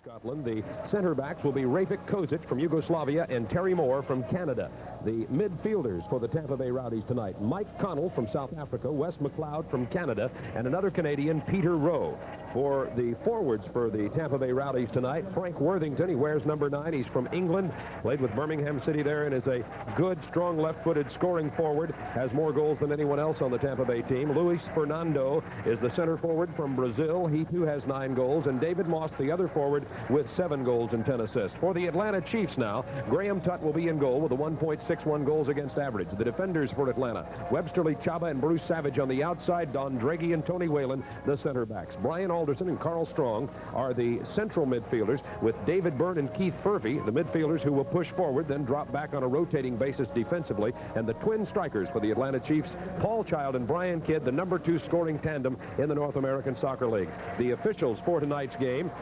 Scotland. The center backs will be Rafik Kozic from Yugoslavia and Terry Moore from Canada. The midfielders for the Tampa Bay Rowdies tonight, Mike Connell from South Africa, Wes McLeod from Canada, and another Canadian, Peter Rowe. For the forwards for the Tampa Bay Rowdies tonight, Frank Worthington, he wears number 9. He's from England, played with Birmingham City there, and is a good, strong left-footed scoring forward, has more goals than anyone else on the Tampa Bay team. Luis Fernando is the center forward from Brazil. He too has 9 goals, and David Moss, the other forward, with 7 goals and 10 assists. For the Atlanta Chiefs now, Graham Tutt will be in goal with a 1.61 goals against average. The defenders for Atlanta, Websterly Chaba and Bruce Savage on the outside, Don Draghi and Tony Whalen, the center backs. Brian Alderson and Carl Strong are the central midfielders, with David Byrne and Keith Furphy, the midfielders who will push forward, then drop back on a rotating basis defensively. And the twin strikers for the Atlanta Chiefs, Paul Child and Brian Kidd, the number 2 scoring tandem in the North American Soccer League. The officials for tonight's game,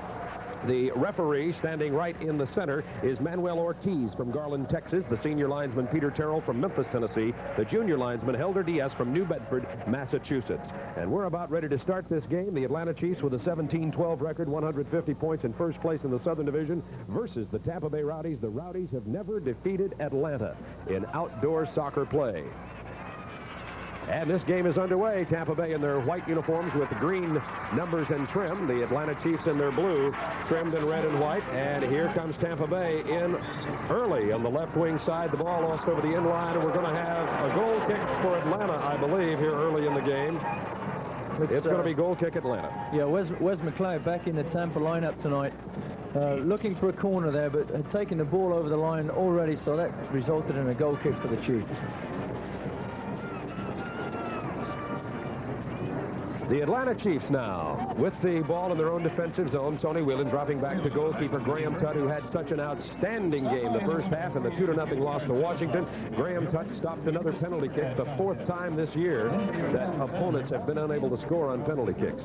the referee standing right in the center is Manuel Ortiz from Garland, Texas. The senior linesman Peter Terrell from Memphis, Tennessee. The junior linesman Helder Diaz from New Bedford, Massachusetts. And we're about ready to start this game. The Atlanta Chiefs with a 17-12 record, 150 points in first place in the Southern Division, versus the Tampa Bay Rowdies. The Rowdies have never defeated Atlanta in outdoor soccer play. And this game is underway. Tampa Bay in their white uniforms with green numbers and trim. The Atlanta Chiefs in their blue, trimmed in red and white. And here comes Tampa Bay in early on the left wing side. The ball lost over the end line, and we're going to have a goal kick for Atlanta, I believe, here early in the game. It's going to be goal kick Atlanta. Yeah, Wes McLeod back in the Tampa lineup tonight. Looking for a corner there, but had taken the ball over the line already, so that resulted in a goal kick for the Chiefs. The Atlanta Chiefs now with the ball in their own defensive zone. Tony Whelan dropping back to goalkeeper Graham Tutt, who had such an outstanding game the first half in the 2-0 loss to Washington. Graham Tutt stopped another penalty kick, the 4th time this year that opponents have been unable to score on penalty kicks.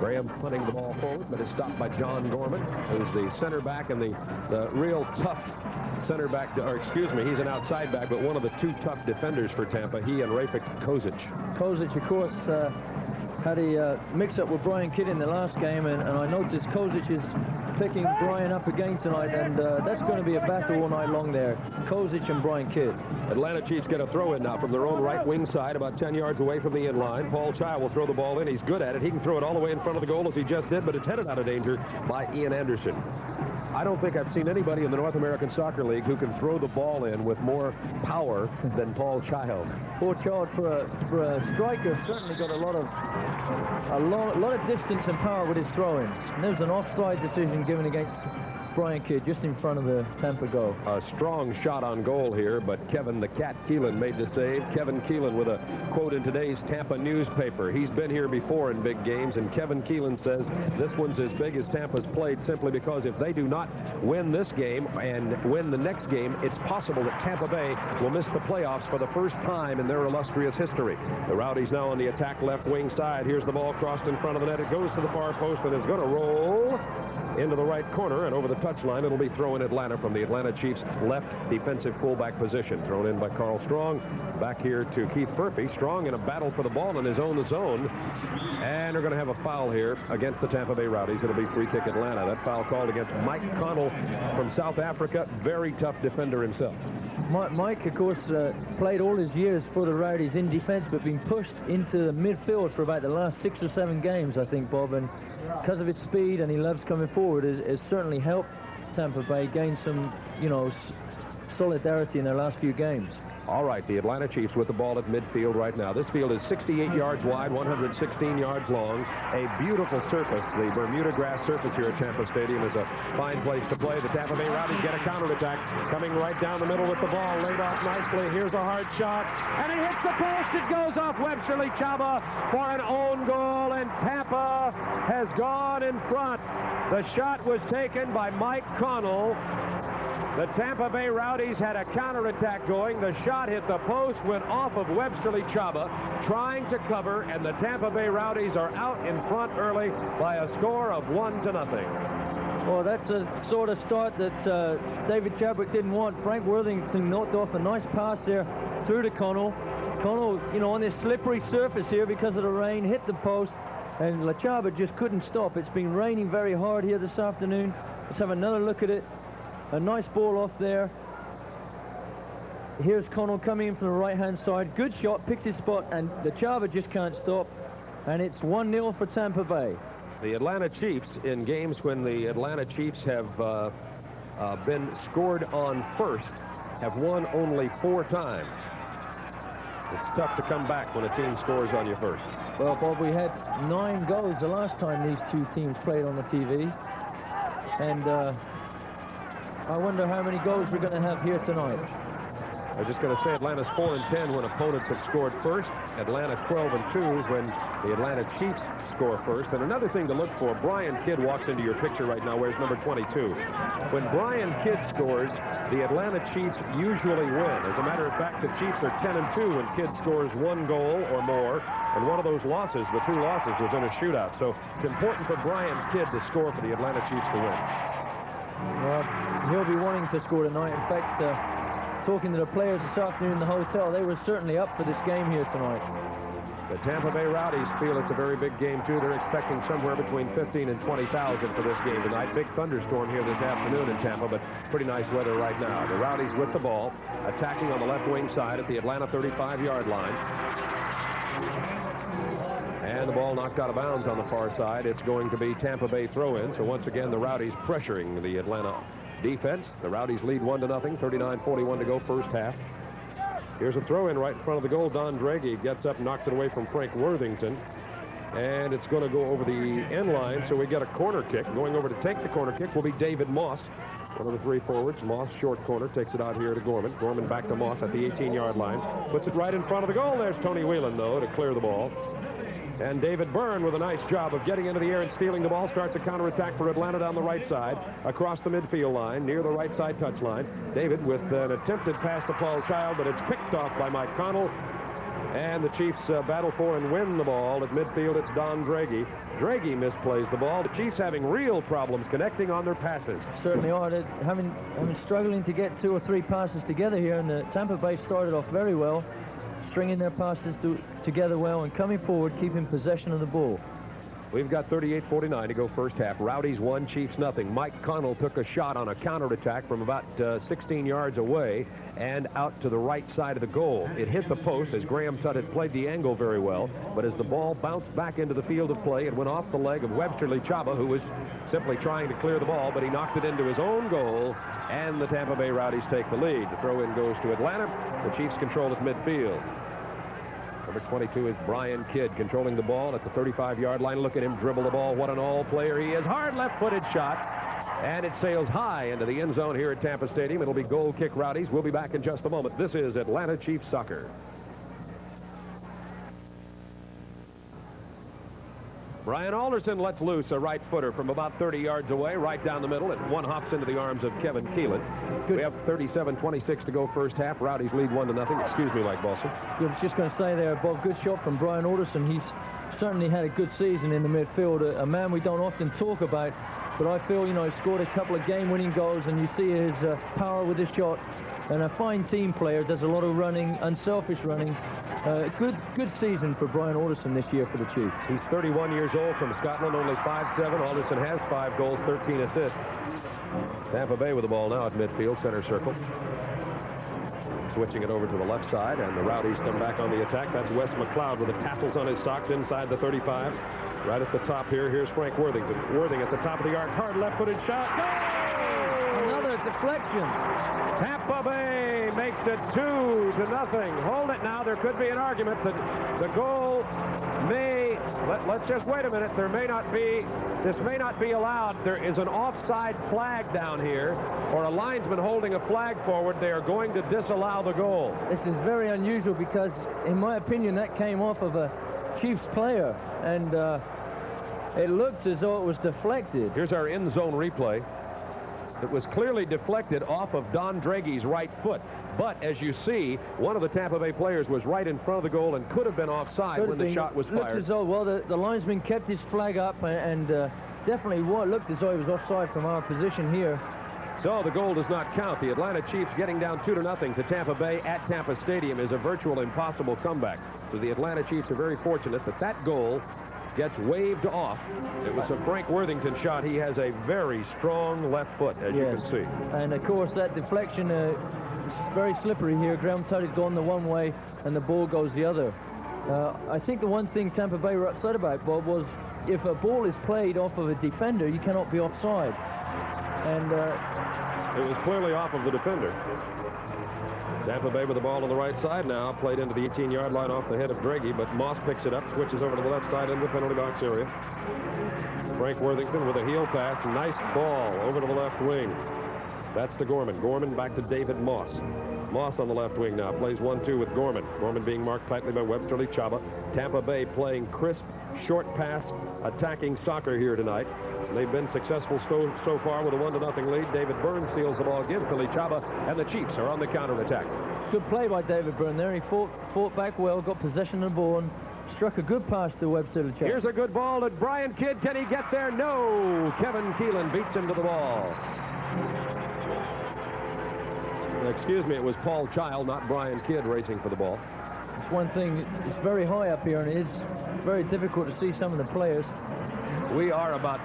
Graham punting the ball forward, but is stopped by John Gorman, who's the center back and the real tough center back, or excuse me, he's an outside back, but one of the 2 tough defenders for Tampa, he and Rafik Kozic. Kozic, of course, had a mix-up with Brian Kidd in the last game, and I noticed Kozic is picking Brian up again tonight, and that's going to be a battle all night long there. Kozic and Brian Kidd. Atlanta Chiefs get a throw in now from their own right wing side, about 10 yards away from the end line. Paul Child will throw the ball in. He's good at it. He can throw it all the way in front of the goal as he just did, but it's headed out of danger by Ian Anderson. I don't think I've seen anybody in the North American Soccer League who can throw the ball in with more power than Paul Child. Paul Child, for a striker, certainly got a lot of distance and power with his throw-ins. And there was an offside decision given against Brian Kidd just in front of the Tampa goal. A strong shot on goal here, but Kevin the Cat Keelan made the save. Kevin Keelan with a quote in today's Tampa newspaper. He's been here before in big games, and Kevin Keelan says this one's as big as Tampa's played, simply because if they do not win this game and win the next game, it's possible that Tampa Bay will miss the playoffs for the first time in their illustrious history. The Rowdies now on the attack left wing side. Here's the ball crossed in front of the net. It goes to the far post and is going to roll into the right corner, and over the touchline it'll be thrown Atlanta from the Atlanta Chiefs left defensive fullback position. Thrown in by Carl Strong. Back here to Keith Furphy. Strong in a battle for the ball in his own zone, and they're going to have a foul here against the Tampa Bay Rowdies. It'll be free kick Atlanta. That foul called against Mike Connell from South Africa. Very tough defender himself. Mike, of course, played all his years for the Rowdies in defense, but been pushed into the midfield for about the last 6 or 7 games, I think, Bob, and because of its speed, and he loves coming forward, has certainly helped Tampa Bay gain some, solidarity in their last few games. All right, the Atlanta Chiefs with the ball at midfield right now. This field is 68 yards wide, 116 yards long. A beautiful surface. The Bermuda grass surface here at Tampa Stadium is a fine place to play. The Tampa Bay Rowdies get a counterattack. Coming right down the middle with the ball. Laid off nicely. Here's a hard shot. And he hits the post. It goes off Websterly Chaba for an own goal. And Tampa has gone in front. The shot was taken by Mike Connell. The Tampa Bay Rowdies had a counterattack going. The shot hit the post, went off of Websterly Chaba, trying to cover, and the Tampa Bay Rowdies are out in front early by a score of 1-0. Well, that's a sort of start that David Chadwick didn't want. Frank Worthington knocked off a nice pass there through to Connell. Connell, on this slippery surface here because of the rain, hit the post. And Lachaba just couldn't stop. It's been raining very hard here this afternoon. Let's have another look at it. A nice ball off there. Here's Connell coming in from the right-hand side. Good shot, picks his spot, and Lachaba just can't stop. And it's 1-0 for Tampa Bay. The Atlanta Chiefs, in games when the Atlanta Chiefs have been scored on first, have won only 4 times. It's tough to come back when a team scores on you first. Well, Bob, we had 9 goals the last time these two teams played on the TV. And I wonder how many goals we're going to have here tonight. I was just going to say Atlanta's 4-10 when opponents have scored first. Atlanta 12-2 when the Atlanta Chiefs score first. And another thing to look for, Brian Kidd walks into your picture right now, wears number 22. When Brian Kidd scores, the Atlanta Chiefs usually win. As a matter of fact, the Chiefs are 10-2 when Kidd scores 1 goal or more. And one of those losses, the 2 losses, was in a shootout. So it's important for Brian Kidd to score for the Atlanta Chiefs to win. Well, he'll be wanting to score tonight. In fact, talking to the players this afternoon in the hotel, they were certainly up for this game here tonight. The Tampa Bay Rowdies feel it's a very big game, too. They're expecting somewhere between 15 and 20,000 for this game tonight. Big thunderstorm here this afternoon in Tampa, but pretty nice weather right now. The Rowdies with the ball, attacking on the left wing side at the Atlanta 35-yard line. And the ball knocked out of bounds on the far side. It's going to be Tampa Bay throw-in. So once again, the Rowdies pressuring the Atlanta defense. The Rowdies lead 1-0, 39-41 to go first half. Here's a throw-in right in front of the goal. Don Draghi gets up, knocks it away from Frank Worthington. And it's going to go over the end line, so we get a corner kick. Going over to take the corner kick will be David Moss, one of the 3 forwards. Moss, short corner, takes it out here to Gorman. Gorman back to Moss at the 18-yard line. Puts it right in front of the goal. There's Tony Whelan, though, to clear the ball. And David Byrne, with a nice job of getting into the air and stealing the ball, starts a counterattack for Atlanta down the right side, across the midfield line, near the right side touchline. David with an attempted pass to Paul Child, but it's picked off by Mike Connell. And the Chiefs battle for and win the ball. At midfield, it's Don Draghi. Draghi misplays the ball. The Chiefs having real problems connecting on their passes. Certainly are. They're having struggling to get 2 or 3 passes together here, and the Tampa Bay started off very well, stringing their passes together well and coming forward, keeping possession of the ball. We've got 38-49 to go first half. Rowdies 1, Chiefs nothing. Mike Connell took a shot on a counterattack from about 16 yards away and out to the right side of the goal. It hit the post as Graham Tutt had played the angle very well, but as the ball bounced back into the field of play, it went off the leg of Webster Lachaba, who was simply trying to clear the ball, but he knocked it into his own goal, and the Tampa Bay Rowdies take the lead. The throw-in goes to Atlanta. The Chiefs control at midfield. Number 22 is Brian Kidd controlling the ball at the 35-yard line. Look at him dribble the ball. What an all-player he is. Hard left-footed shot. And it sails high into the end zone here at Tampa Stadium. It'll be goal kick Rowdies. We'll be back in just a moment. This is Atlanta Chiefs soccer. Brian Alderson lets loose a right footer from about 30 yards away, right down the middle. It one hops into the arms of Kevin Keelan. Good. We have 37-26 to go first half. Rowdies lead 1-0. Excuse me, Mike Bolson. I was just going to say there, Bob, good shot from Brian Alderson. He's certainly had a good season in the midfield. A man we don't often talk about, but I feel, you know, he scored a couple of game-winning goals, and you see his power with his shot. And a fine team player, does a lot of running, unselfish running. Good season for Brian Alderson this year for the Chiefs. He's 31 years old, from Scotland, only 5'7". Alderson has 5 goals, 13 assists. Tampa Bay with the ball now at midfield, center circle. Switching it over to the left side, and the Rowdies come back on the attack. That's Wes McLeod with the tassels on his socks inside the 35. Right at the top here, here's Frank Worthington. Worthing at the top of the arc, hard left-footed shot. Goal! Another deflection. Tampa Bay makes it 2-0. Hold it now. There could be an argument that the goal may, let's just wait a minute. This may not be allowed. There is an offside flag down here, or a linesman holding a flag forward. They are going to disallow the goal. This is very unusual because, in my opinion, that came off of a Chiefs player, and it looked as though it was deflected. Here's our end zone replay. It was clearly deflected off of Don Draghi's right foot. But as you see, one of the Tampa Bay players was right in front of the goal and could have been offside when the shot was fired. Looked as though, well, the linesman kept his flag up, and definitely looked as though he was offside from our position here. So the goal does not count. The Atlanta Chiefs getting down 2-0 to Tampa Bay at Tampa Stadium is a virtual impossible comeback. So the Atlanta Chiefs are very fortunate that that goal gets waved off. It was a Frank Worthington shot. He has a very strong left foot, as you can see. And, of course, that deflection is very slippery here. Ground tide has gone the one way, and the ball goes the other. I think the one thing Tampa Bay were upset about, Bob, was if a ball is played off of a defender, you cannot be offside. And it was clearly off of the defender. Tampa Bay with the ball on the right side now, played into the 18-yard line off the head of Draghi, but Moss picks it up, switches over to the left side into the penalty box area. Frank Worthington with a heel pass. Nice ball over to the left wing. That's to Gorman. Gorman back to David Moss. Moss on the left wing now. Plays 1-2 with Gorman. Gorman being marked tightly by Webster Chaba. Tampa Bay playing crisp, short pass, attacking soccer here tonight. They've been successful so far with a 1-0 lead. David Byrne steals the ball, gives to Chaba, and the Chiefs are on the counterattack. Good play by David Byrne there. He fought back well, got possession of the ball, and struck a good pass to Webster Chaba. Here's a good ball to Brian Kidd. Can he get there? No! Kevin Keelan beats him to the ball. Excuse me, it was Paul Child, not Brian Kidd, racing for the ball. It's one thing, it's very high up here, and it is very difficult to see some of the players. We are about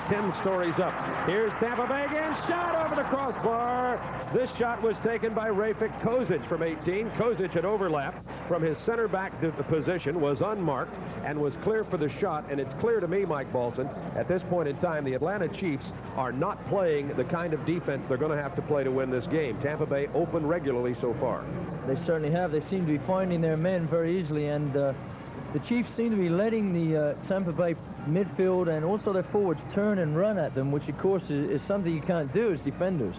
10 stories up. Here's Tampa Bay again, shot over the crossbar. This shot was taken by Rafik Kozic from 18. Kozic had overlapped from his center back position, was unmarked, and was clear for the shot. And it's clear to me, Mike Balson, at this point in time, the Atlanta Chiefs are not playing the kind of defense they're going to have to play to win this game. Tampa Bay open regularly so far. They certainly have. They seem to be finding their men very easily, and the Chiefs seem to be letting the Tampa Bay midfield and also their forwards turn and run at them, which of course is something you can't do as defenders.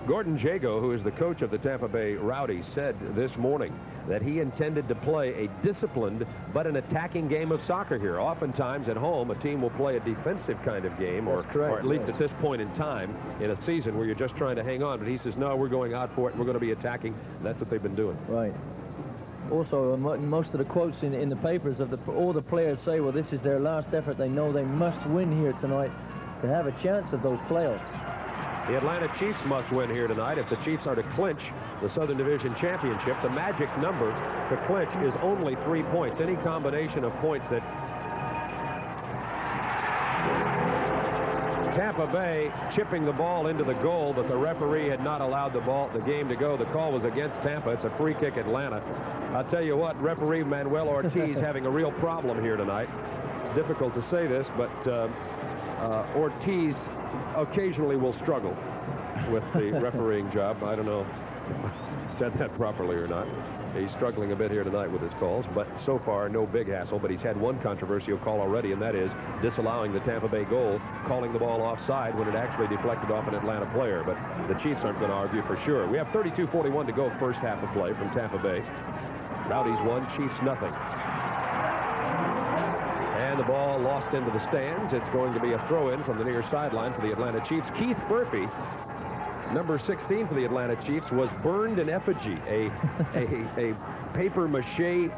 Gordon Jago, who is the coach of the Tampa Bay Rowdies, said this morning that he intended to play a disciplined but an attacking game of soccer here. Oftentimes at home, a team will play a defensive kind of game, or at least at this point in time in a season where you're just trying to hang on. But he says, no, we're going out for it. We're going to be attacking. That's what they've been doing. Right. Also, most of the quotes in the papers of all the players say, well, this is their last effort. They know they must win here tonight to have a chance of those playoffs. The Atlanta Chiefs must win here tonight. If the Chiefs are to clinch the Southern Division Championship, the magic number to clinch is only 3 points. Any combination of points that Tampa Bay chipping the ball into the goal, but the referee had not allowed the game to go. The call was against Tampa. It's a free kick, Atlanta. I'll tell you what, referee Manuel Ortiz having a real problem here tonight. Difficult to say this, but Ortiz occasionally will struggle with the refereeing job. I don't know if I said that properly or not. He's struggling a bit here tonight with his calls, but so far no big hassle. But he's had one controversial call already, and that is disallowing the Tampa Bay goal, calling the ball offside when it actually deflected off an Atlanta player. But the Chiefs aren't going to argue for sure. We have 32-41 to go, first half of play from Tampa Bay. Rowdies 1, Chiefs nothing. And the ball lost into the stands. It's going to be a throw-in from the near sideline for the Atlanta Chiefs. Keith Murphy, number 16 for the Atlanta Chiefs, was burned in effigy. A paper-mache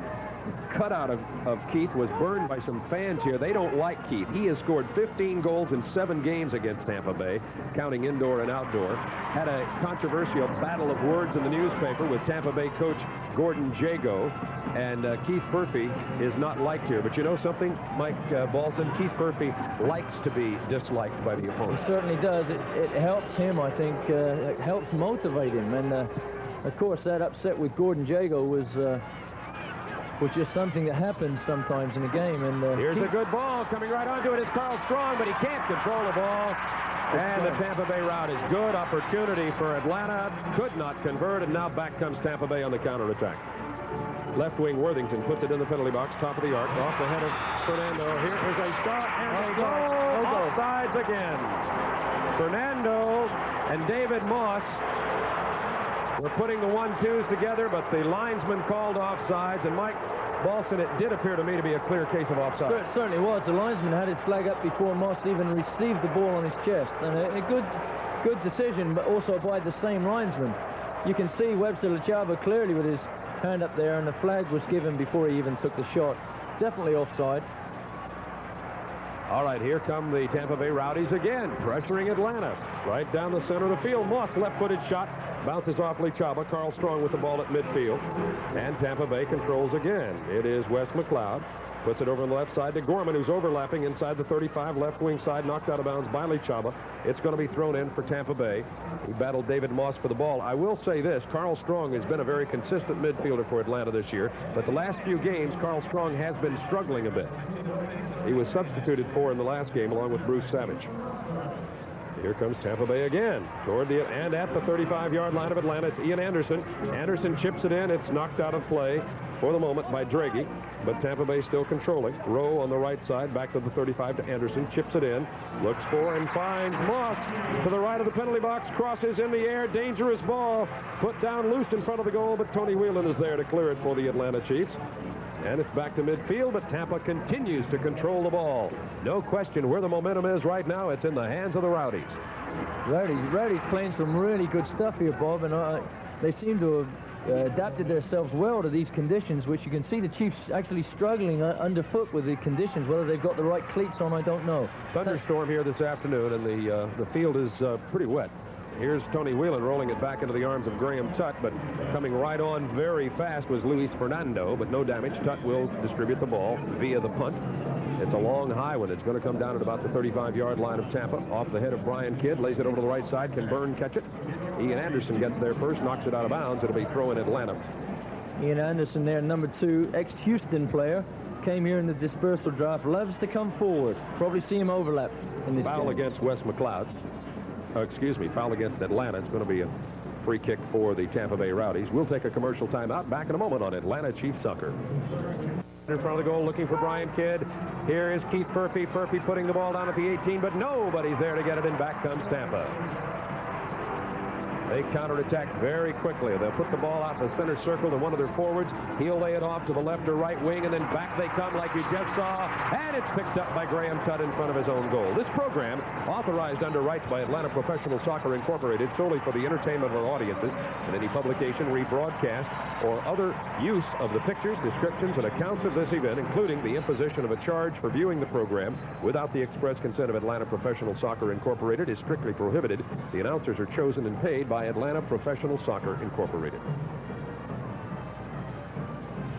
cutout of Keith was burned by some fans here. They don't like Keith. He has scored 15 goals in 7 games against Tampa Bay, counting indoor and outdoor. Had a controversial battle of words in the newspaper with Tampa Bay coach Gordon Jago, and Keith Murphy is not liked here. But you know something, Mike Balson? Keith Murphy likes to be disliked by the opponent. He certainly does. It helps him, I think. It helps motivate him. And, of course, that upset with Gordon Jago was just something that happens sometimes in a game. And here's a good ball coming right onto it. It's Carl Strong, but he can't control the ball. And the Tampa Bay Rowdies, good opportunity for Atlanta, could not convert, and now back comes Tampa Bay on the counterattack. Left wing Worthington puts it in the penalty box, top of the arc, off the head of Fernando. Here is a shot, and a goal. Offsides again. Fernando and David Moss were putting the 1-2s together, but the linesman called offsides, and Mike Balson, it did appear to me to be a clear case of offside. It certainly was. The linesman had his flag up before Moss even received the ball on his chest, and a good decision, but also by the same linesman. You can see Webster Chaba clearly with his hand up there, and the flag was given before he even took the shot. Definitely offside. All right, here come the Tampa Bay Rowdies again, pressuring Atlanta right down the center of the field. Moss, left-footed shot, bounces off Chaba. Carl Strong with the ball at midfield, and Tampa Bay controls again. It is Wes McLeod Puts it over on the left side to Gorman, who's overlapping inside the 35, left wing side, knocked out of bounds by Lechaba. It's going to be thrown in for Tampa Bay. He battled David Moss for the ball. I will say this, Carl Strong has been a very consistent midfielder for Atlanta this year, but the last few games, Carl Strong has been struggling a bit. He was substituted for in the last game along with Bruce Savage. Here comes Tampa Bay again toward the and at the 35-yard line of Atlanta. It's Ian Anderson. Anderson chips it in. It's knocked out of play for the moment by Draghi, but Tampa Bay still controlling. Rowe on the right side, back to the 35 to Anderson, chips it in, looks for and finds Moss to the right of the penalty box, crosses in the air, dangerous ball, put down loose in front of the goal, but Tony Whelan is there to clear it for the Atlanta Chiefs. And it's back to midfield, but Tampa continues to control the ball. No question where the momentum is right now. It's in the hands of the Rowdies. Rowdies playing some really good stuff here, Bob, and they seem to have adapted themselves well to these conditions, which you can see the Chiefs actually struggling underfoot with the conditions. Whether they've got the right cleats on, I don't know. Thunderstorm here this afternoon, and the field is pretty wet. Here's Tony Whelan rolling it back into the arms of Graham Tutt, but coming right on very fast was Luis Fernando, but no damage. Tutt will distribute the ball via the punt. It's a long high one. It's going to come down at about the 35-yard line of Tampa. Off the head of Brian Kidd, lays it over to the right side. Can Byrne catch it? Ian Anderson gets there first, knocks it out of bounds. It'll be throw in Atlanta. Ian Anderson there, number 2, ex-Houston player. Came here in the dispersal draft. Loves to come forward. Probably see him overlap in this foul game. Against Wes McLeod. Foul against Atlanta. It's going to be a free kick for the Tampa Bay Rowdies. We'll take a commercial timeout. Back in a moment on Atlanta Chiefs Soccer. In front of the goal, looking for Brian Kidd. Here is Keith Furphy. Furphy putting the ball down at the 18, but nobody's there to get it, and back comes Tampa. They counterattack very quickly. They'll put the ball out in the center circle to one of their forwards. He'll lay it off to the left or right wing, and then back they come like you just saw. And it's picked up by Graham Tutt in front of his own goal. This program, authorized under rights by Atlanta Professional Soccer Incorporated, solely for the entertainment of our audiences, and any publication, rebroadcast, or other use of the pictures, descriptions, and accounts of this event, including the imposition of a charge for viewing the program without the express consent of Atlanta Professional Soccer Incorporated, is strictly prohibited. The announcers are chosen and paid by Atlanta Professional Soccer Incorporated.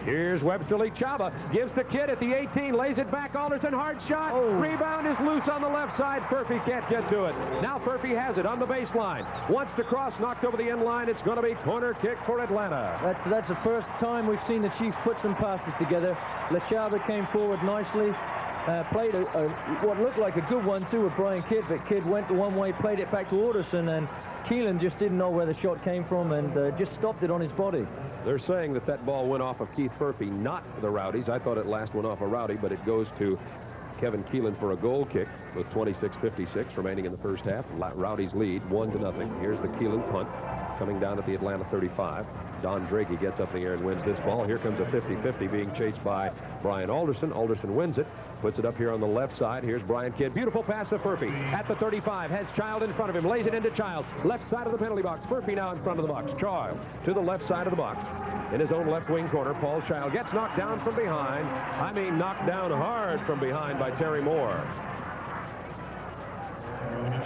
Here's Webster Lechaba, gives to Kidd at the 18, lays it back, Alderson, hard shot, rebound is loose on the left side, Furphy can't get to it. Now Furphy has it on the baseline, wants to cross, knocked over the end line, it's going to be corner kick for Atlanta. That's the first time we've seen the Chiefs put some passes together. Lechaba came forward nicely, played what looked like a good one too with Brian Kidd, but Kidd went the one way, played it back to Alderson, and Keelan just didn't know where the shot came from and just stopped it on his body. They're saying that that ball went off of Keith Furphy, not the Rowdies. I thought it last went off a Rowdy, but it goes to Kevin Keelan for a goal kick with 26:56 remaining in the first half. Rowdies lead 1-0. Here's the Keelan punt coming down at the Atlanta 35. Don Draghi gets up in the air and wins this ball. Here comes a 50-50 being chased by Brian Alderson. Alderson wins it. Puts it up here on the left side. Here's Brian Kidd. Beautiful pass to Furphy. At the 35. Has Child in front of him. Lays it into Child. Left side of the penalty box. Furphy now in front of the box. Child to the left side of the box. In his own left wing corner, Paul Child gets knocked down from behind. I mean, knocked down hard from behind by Terry Moore.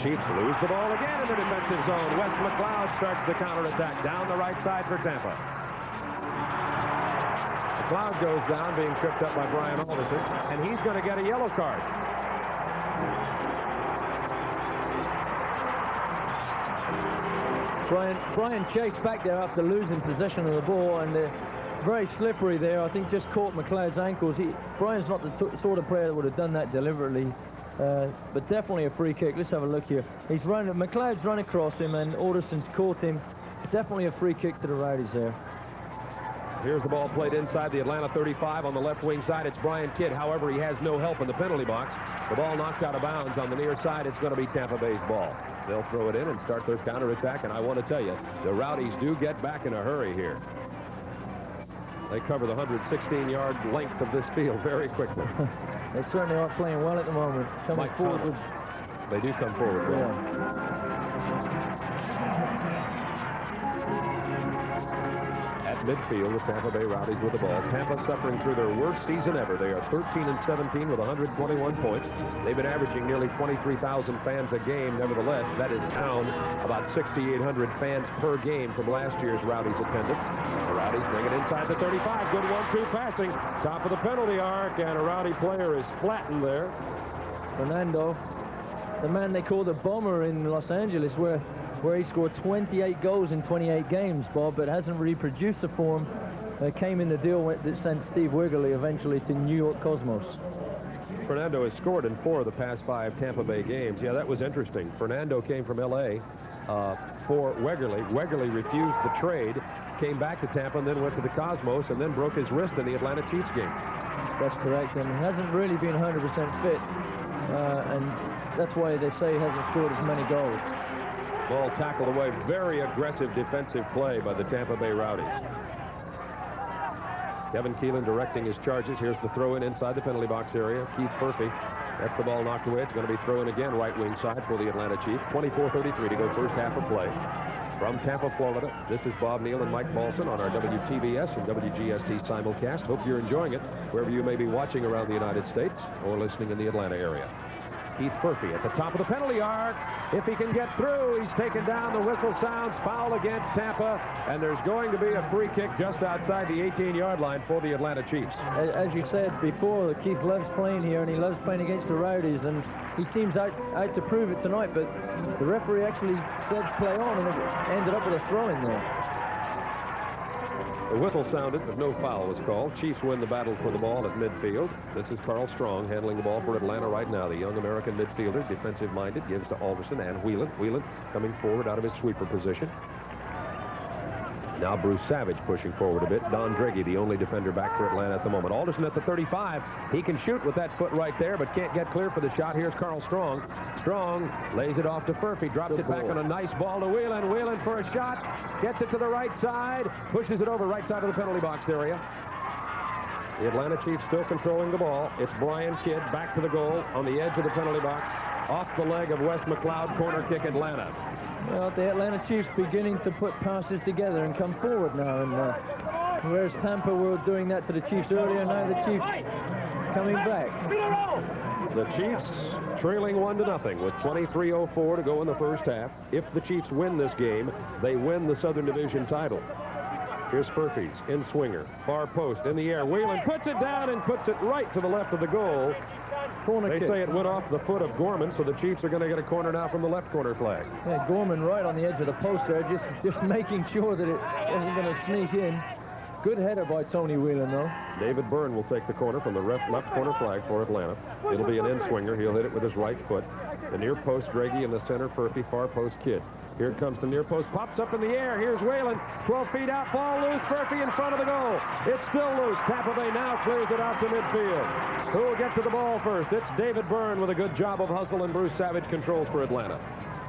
Chiefs lose the ball again in the defensive zone. Wes McLeod starts the counterattack down the right side for Tampa. McLeod goes down, being tripped up by Brian Alderson, and he's going to get a yellow card. Brian chased back there after losing possession of the ball, and very slippery there. I think just caught McLeod's ankles. Brian's not the sort of player that would have done that deliberately, but definitely a free kick. Let's have a look here. He's running. McLeod's run across him, and Alderson's caught him. Definitely a free kick to the Rowdies there. Here's the ball played inside the Atlanta 35 on the left wing side. It's Brian Kidd. However, he has no help in the penalty box. The ball knocked out of bounds on the near side. It's going to be Tampa Bay's ball. They'll throw it in and start their counterattack. And I want to tell you, the Rowdies do get back in a hurry here. They cover the 116-yard length of this field very quickly. They certainly are playing well at the moment. Coming forward with... They do come forward. midfield with Tampa Bay Rowdies with the ball. Tampa suffering through their worst season ever. They are 13-17 with 121 points. They've been averaging nearly 23,000 fans a game. Nevertheless, that is down about 6,800 fans per game from last year's Rowdies attendance. The Rowdies bring it inside the 35. Good 1-2 passing. Top of the penalty arc, and a Rowdy player is flattened there. Fernando, the man they call the Bomber in Los Angeles, where he scored 28 goals in 28 games, Bob, but hasn't really produced the form. Came in the deal that sent Steve Wigerly eventually to New York Cosmos. Fernando has scored in 4 of the past 5 Tampa Bay games. Yeah, that was interesting. Fernando came from L.A. For Wegerle. Wegerle refused the trade, came back to Tampa, and then went to the Cosmos, and then broke his wrist in the Atlanta Chiefs game. That's correct, and he hasn't really been 100% fit, and that's why they say he hasn't scored as many goals. Ball tackled away. Very aggressive defensive play by the Tampa Bay Rowdies. Kevin Keelan directing his charges. Here's the throw-in inside the penalty box area. Keith Furphy. That's the ball knocked away. It's going to be thrown again right wing side for the Atlanta Chiefs. 24:33 to go first half of play. From Tampa, Florida, this is Bob Neal and Mike Balson on our WTBS and WGST simulcast. Hope you're enjoying it wherever you may be watching around the United States or listening in the Atlanta area. Keith Furphy at the top of the penalty arc. If he can get through, he's taken down. The whistle sounds. Foul against Tampa, and there's going to be a free kick just outside the 18-yard line for the Atlanta Chiefs. As you said before, Keith loves playing here, and he loves playing against the Rowdies, and he seems out to prove it tonight, but the referee actually said play on, and it ended up with a throw-in there. The whistle sounded, but no foul was called. Chiefs win the battle for the ball at midfield. This is Carl Strong handling the ball for Atlanta right now. The young American midfielder, defensive-minded, gives to Alderson and Whelan. Whelan coming forward out of his sweeper position. Now Bruce Savage pushing forward a bit. Don Draghi, the only defender back for Atlanta at the moment. Alderson at the 35. He can shoot with that foot right there, but can't get clear for the shot. Here's Carl Strong. Strong lays it off to Furphy. Drops it back on a nice ball to Whelan. Whelan for a shot. Gets it to the right side. Pushes it over right side of the penalty box area. The Atlanta Chiefs still controlling the ball. It's Brian Kidd back to the goal on the edge of the penalty box. Off the leg of Wes McLeod. Corner kick Atlanta. Well, the Atlanta Chiefs beginning to put passes together and come forward now, and whereas Tampa were doing that to the Chiefs earlier, now the Chiefs coming back. The Chiefs trailing 1-0 with 23:04 to go in the first half. If the Chiefs win this game, they win the Southern Division title. Here's Furphy's in swinger, far post in the air. Whelan puts it down and puts it right to the left of the goal. They say it went off the foot of Gorman, so the Chiefs are going to get a corner now from the left corner flag. Yeah, Gorman right on the edge of the post there, just making sure that it wasn't going to sneak in. Good header by Tony Whelan, though. David Byrne will take the corner from the left corner flag for Atlanta. It'll be an in-swinger. He'll hit it with his right foot. The near post, Draghi, in the center, Furphy, far post, Kidd. Here it comes to near post, pops up in the air. Here's Whelan, 12 feet out, ball loose, Furphy in front of the goal. It's still loose. Tampa Bay now clears it out to midfield. Who will get to the ball first? It's David Byrne with a good job of hustle, and Bruce Savage controls for Atlanta.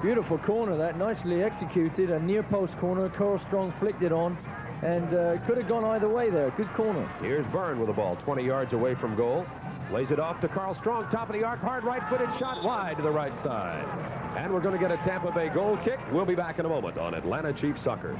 Beautiful corner, that nicely executed. A near post corner. Carl Strong flicked it on, and could have gone either way there. Good corner. Here's Byrne with the ball, 20 yards away from goal. Lays it off to Carl Strong, top of the arc, hard right-footed shot wide to the right side. And we're going to get a Tampa Bay goal kick. We'll be back in a moment on Atlanta Chiefs Soccer.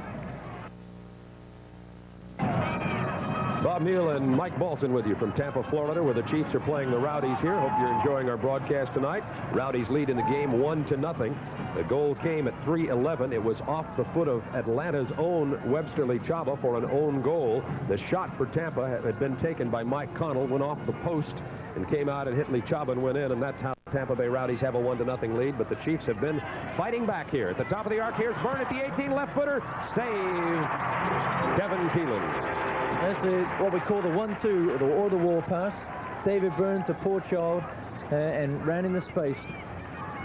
Bob Neal and Mike Balson with you from Tampa, Florida, where the Chiefs are playing the Rowdies here. Hope you're enjoying our broadcast tonight. Rowdies lead in the game 1-0. The goal came at 3:11. It was off the foot of Atlanta's own Webster Chaba for an own goal. The shot for Tampa had been taken by Mike Connell, went off the post and came out and hit Chaba and went in, and that's how Tampa Bay Rowdies have a 1-0 lead. But the Chiefs have been fighting back here. At the top of the arc, here's Byrne at the 18, left footer, saved Kevin Keelan. That's what we call the 1-2 or the wall pass. David Byrne to poor child and ran in the space.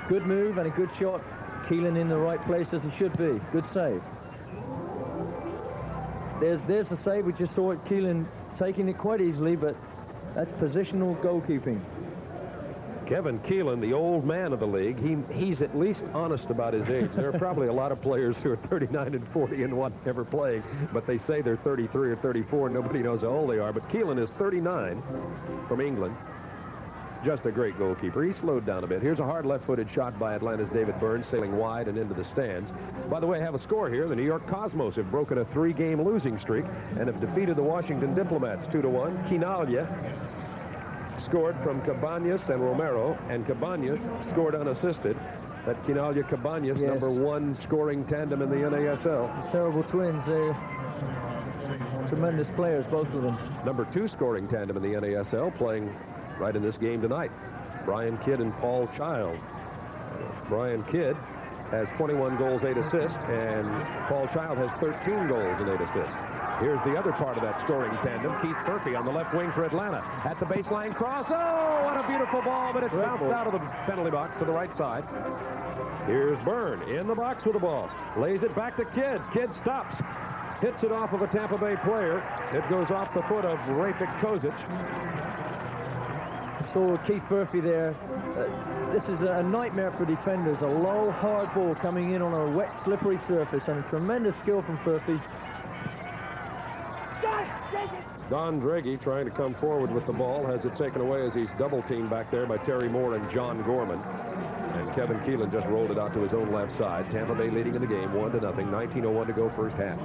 Good move and a good shot. Keelan in the right place as he should be. Good save. There's the save. We just saw it. Keelan taking it quite easily, but that's positional goalkeeping. Kevin Keelan, the old man of the league, he's at least honest about his age. There are probably a lot of players who are 39 and 40 and want never playing, but they say they're 33 or 34. Nobody knows how old they are. But Keelan is 39 from England. Just a great goalkeeper. He slowed down a bit. Here's a hard left-footed shot by Atlanta's David Burns, sailing wide and into the stands. By the way, I have a score here. The New York Cosmos have broken a 3-game losing streak and have defeated the Washington Diplomats 2-1. Quinalha scored from Cabañas and Romero, and Cabañas scored unassisted. That Quinalha-Cabañas, Yes. #1 scoring tandem in the NASL. Terrible twins. They're tremendous players, both of them. #2 scoring tandem in the NASL, playing right in this game tonight. Brian Kidd and Paul Child. Brian Kidd has 21 goals, 8 assists, and Paul Child has 13 goals and 8 assists. Here's the other part of that scoring tandem. Keith Murphy on the left wing for Atlanta. At the baseline cross. Oh, what a beautiful ball, but it's bounced out of the penalty box to the right side. Here's Byrne in the box with the ball. Lays it back to Kidd. Kidd stops. Hits it off of a Tampa Bay player. It goes off the foot of Rafik Kozic. So Keith Murphy there. This is a nightmare for defenders. A low, hard ball coming in on a wet, slippery surface, and a tremendous skill from Murphy. Don Draghi trying to come forward with the ball, has it taken away as he's double-teamed back there by Terry Moore and John Gorman. And Kevin Keelan just rolled it out to his own left side. Tampa Bay leading in the game 1-0. 19:01 to go first half.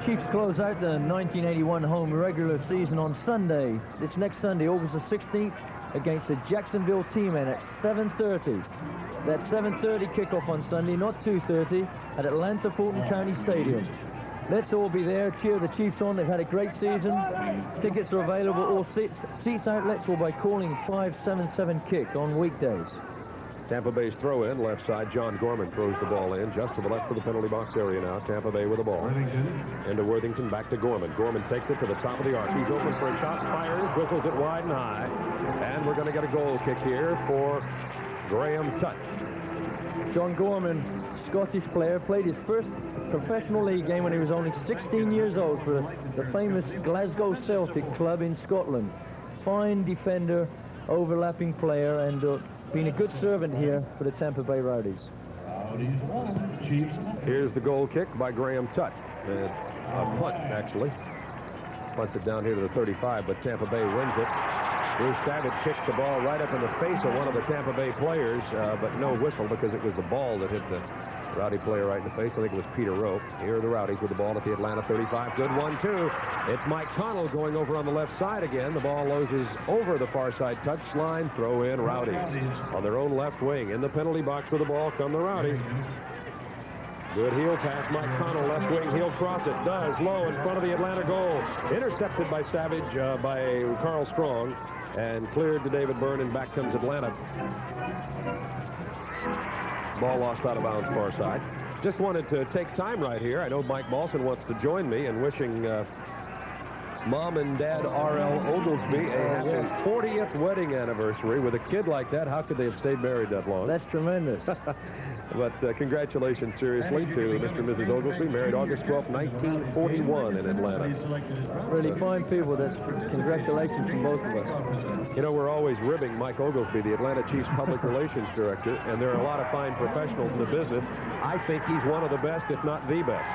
Chiefs close out the 1981 home regular season on Sunday. This next Sunday, August the 16th, against the Jacksonville T-Men at 7:30. That 7:30 kickoff on Sunday, not 2:30, at Atlanta Fulton County Stadium. Let's all be there, cheer the Chiefs on. They've had a great season. Tickets are available, all seats outlets, or by calling 577-KICK on weekdays. Tampa Bay's throw in, left side. John Gorman throws the ball in just to the left of the penalty box area now. Tampa Bay with the ball. Into Worthington, back to Gorman. Gorman takes it to the top of the arc. He's open for a shot, fires, whistles it wide and high. And we're going to get a goal kick here for Graham Tutt. John Gorman, Scottish player, played his first professional league game when he was only 16 years old for the famous Glasgow Celtic club in Scotland. Fine defender, overlapping player, and been a good servant here for the Tampa Bay Rowdies. Here's the goal kick by Graham Tutt. A punt, actually. Punts it down here to the 35, but Tampa Bay wins it. Bruce Savage kicks the ball right up in the face of one of the Tampa Bay players, but no whistle because it was the ball that hit the Rowdy player right in the face. I think it was Peter Rowe. Here are the Rowdies with the ball at the Atlanta 35. Good 1-2. It's Mike Connell going over on the left side again. The ball loses over the far side touchline. Throw in Rowdies on their own left wing. In the penalty box with the ball come the Rowdies. Good heel pass, Mike Connell, left wing. He'll cross it. Does. Low in front of the Atlanta goal. Intercepted by Savage, by Carl Strong, and cleared to David Byrne, and back comes Atlanta. Ball lost out of bounds far side. Just wanted to take time right here. I know Mike Malson wants to join me in wishing Mom and Dad R.L. Oglesby a happy 40th wedding anniversary. With a kid like that, how could they have stayed married that long? That's tremendous. But congratulations, seriously, to Mr. and Mrs. Oglesby, married August 12, 1941 in Atlanta. Really fine people. That's congratulations from both of us. You know, we're always ribbing Mike Oglesby, the Atlanta Chiefs Public Relations Director, and there are a lot of fine professionals in the business. I think he's one of the best, if not the best.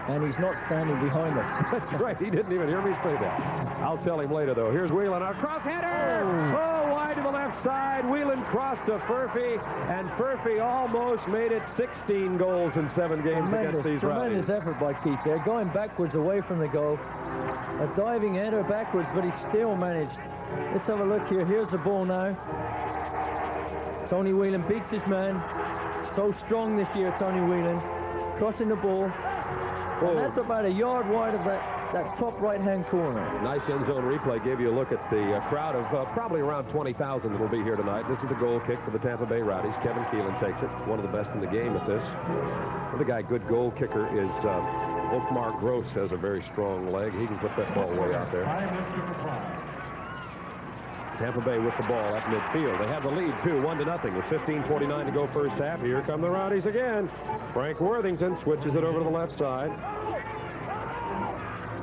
And he's not standing behind us. That's right. He didn't even hear me say that. I'll tell him later, though. Here's Whelan. A cross header! Oh, wide to the left side. Whelan crossed to Furphy, and Furphy almost made it 16 goals in 7 games against these Rowdies. Tremendous effort by Keith there, going backwards away from the goal. A diving header backwards, but he still managed. Let's have a look here. Here's the ball now. Tony Whelan beats his man. So strong this year, Tony Whelan. Crossing the ball. And that's about a yard wide of that top right-hand corner. Nice end zone replay. Gave you a look at the crowd of probably around 20,000 that will be here tonight. This is the goal kick for the Tampa Bay Rowdies. Kevin Keelan takes it. One of the best in the game at this. The guy, good goal kicker, is Oakmar Gross. Has a very strong leg. He can put that ball way out there. Tampa Bay with the ball at midfield. They have the lead, too, 1-0 with 15:49 to go first half. Here come the Rowdies again. Frank Worthington switches it over to the left side.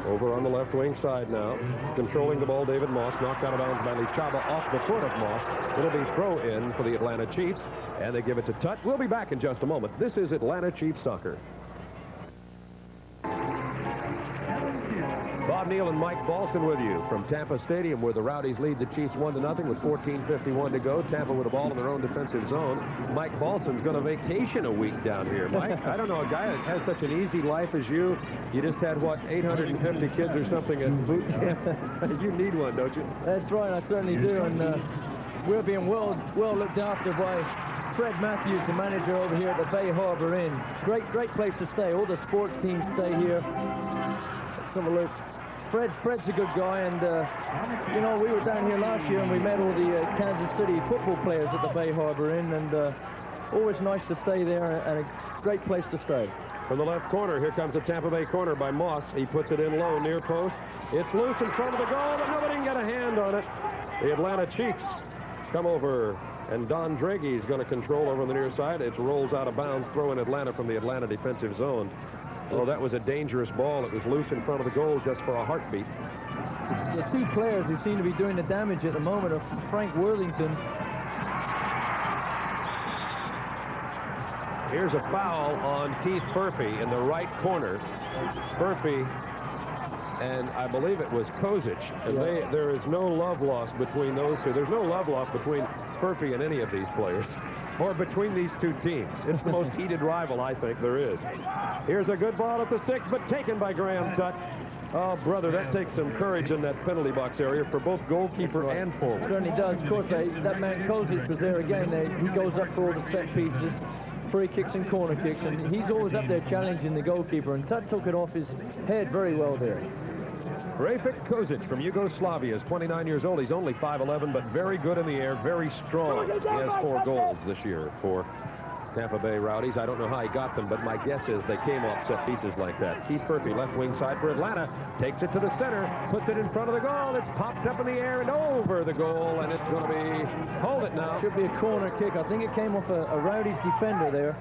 Over on the left wing side now. Controlling the ball, David Moss. Knocked out of bounds by Lichaba off the foot of Moss. It'll be throw in for the Atlanta Chiefs, and they give it to Tutt. We'll be back in just a moment. This is Atlanta Chiefs soccer. Bob Neal and Mike Balson with you from Tampa Stadium, where the Rowdies lead the Chiefs 1-0 with 14:51 to go. Tampa with the ball in their own defensive zone. Mike Balson's going to vacation a week down here. Mike, I don't know, a guy that has such an easy life as you. You just had, what, 850 kids or something at boot camp? You need one, don't you? That's right, I certainly do. And we're being well looked after by Fred Matthews, the manager over here at the Bay Harbor Inn. Great place to stay. All the sports teams stay here. Let's have a look. Fred's a good guy, and you know, we were down here last year and we met all the Kansas City football players at the Bay Harbor Inn, and always nice to stay there and a great place to stay. From the left corner, here comes a Tampa Bay corner by Moss. He puts it in low, near post. It's loose in front of the goal, but nobody can get a hand on it. The Atlanta Chiefs come over, and Don Draghi is going to control over on the near side. It rolls out of bounds, throw in Atlanta from the Atlanta defensive zone. Oh, that was a dangerous ball. It was loose in front of the goal just for a heartbeat. The two players who seem to be doing the damage at the moment are Frank Worthington. Here's a foul on Keith Furphy in the right corner. Furphy, and I believe it was Kozic. And there is no love lost between those two. There's no love lost between Furphy and any of these players, or between these two teams. It's the most heated rival I think there is. Here's a good ball at the 6, but taken by Graham Tutt. Oh, brother, that takes some courage in that penalty box area for both goalkeeper and forward. It certainly does. Of course, that man Kozic was there again. He goes up for all the set pieces, free kicks and corner kicks, and he's always up there challenging the goalkeeper, and Tutt took it off his head very well there. Rafik Kozic from Yugoslavia is 29 years old. He's only 5'11", but very good in the air, very strong. He has 4 goals this year for Tampa Bay Rowdies. I don't know how he got them, but my guess is they came off set pieces like that. Keith Furphy, left wing side for Atlanta, takes it to the center, puts it in front of the goal. It's popped up in the air and over the goal, and it's going to be, hold it now. Should be a corner kick. I think it came off a Rowdies defender there.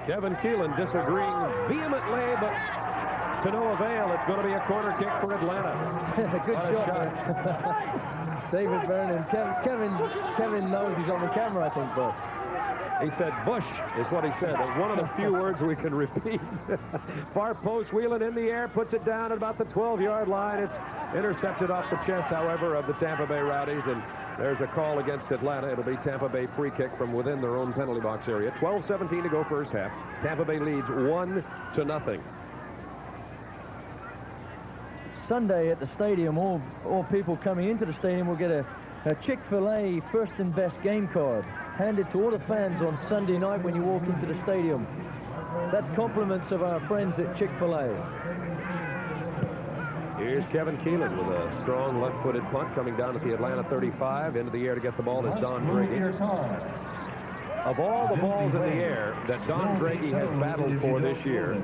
Kevin Keelan disagreeing vehemently, but to no avail. It's going to be a corner kick for Atlanta. Good shot. David Vernon. Kevin knows he's on the camera, I think, but he said Bush is what he said. One of the few words we can repeat. Far post, Whelan in the air, puts it down at about the 12-yard line. It's intercepted off the chest, however, of the Tampa Bay Rowdies, and there's a call against Atlanta. It'll be Tampa Bay free kick from within their own penalty box area. 12:17 to go first half. Tampa Bay leads 1-0. Sunday at the stadium, all people coming into the stadium will get a Chick-fil-A first and best game card handed to all the fans on Sunday night when you walk into the stadium. That's compliments of our friends at Chick-fil-A. Here's Kevin Keelan with a strong left-footed punt coming down at the Atlanta 35. Into the air to get the ball is Don Draghi. Of all the balls in the air that Don Draghi has battled for this year,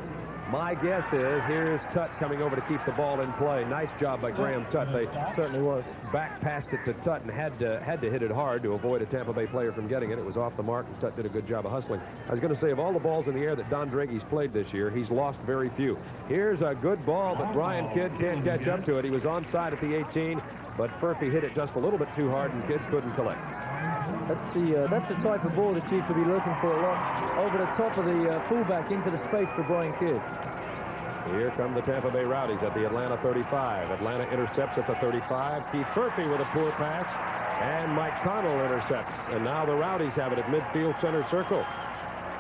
my guess is here's Tutt coming over to keep the ball in play. Nice job by Graham Tutt. They certainly was back past it to Tutt and had to hit it hard to avoid a Tampa Bay player from getting it. It was off the mark, and Tutt did a good job of hustling. I was going to say, of all the balls in the air that Don Draghi's played this year, he's lost very few. Here's a good ball, but Brian Kidd can't catch up to it. He was onside at the 18, but Furphy hit it just a little bit too hard, and Kidd couldn't collect. That's the type of ball the Chiefs will be looking for a lot. Over the top of the fullback into the space for Brian Kidd. Here come the Tampa Bay Rowdies at the Atlanta 35. Atlanta intercepts at the 35. Keith Furphy with a poor pass, and Mike Connell intercepts. And now the Rowdies have it at midfield center circle.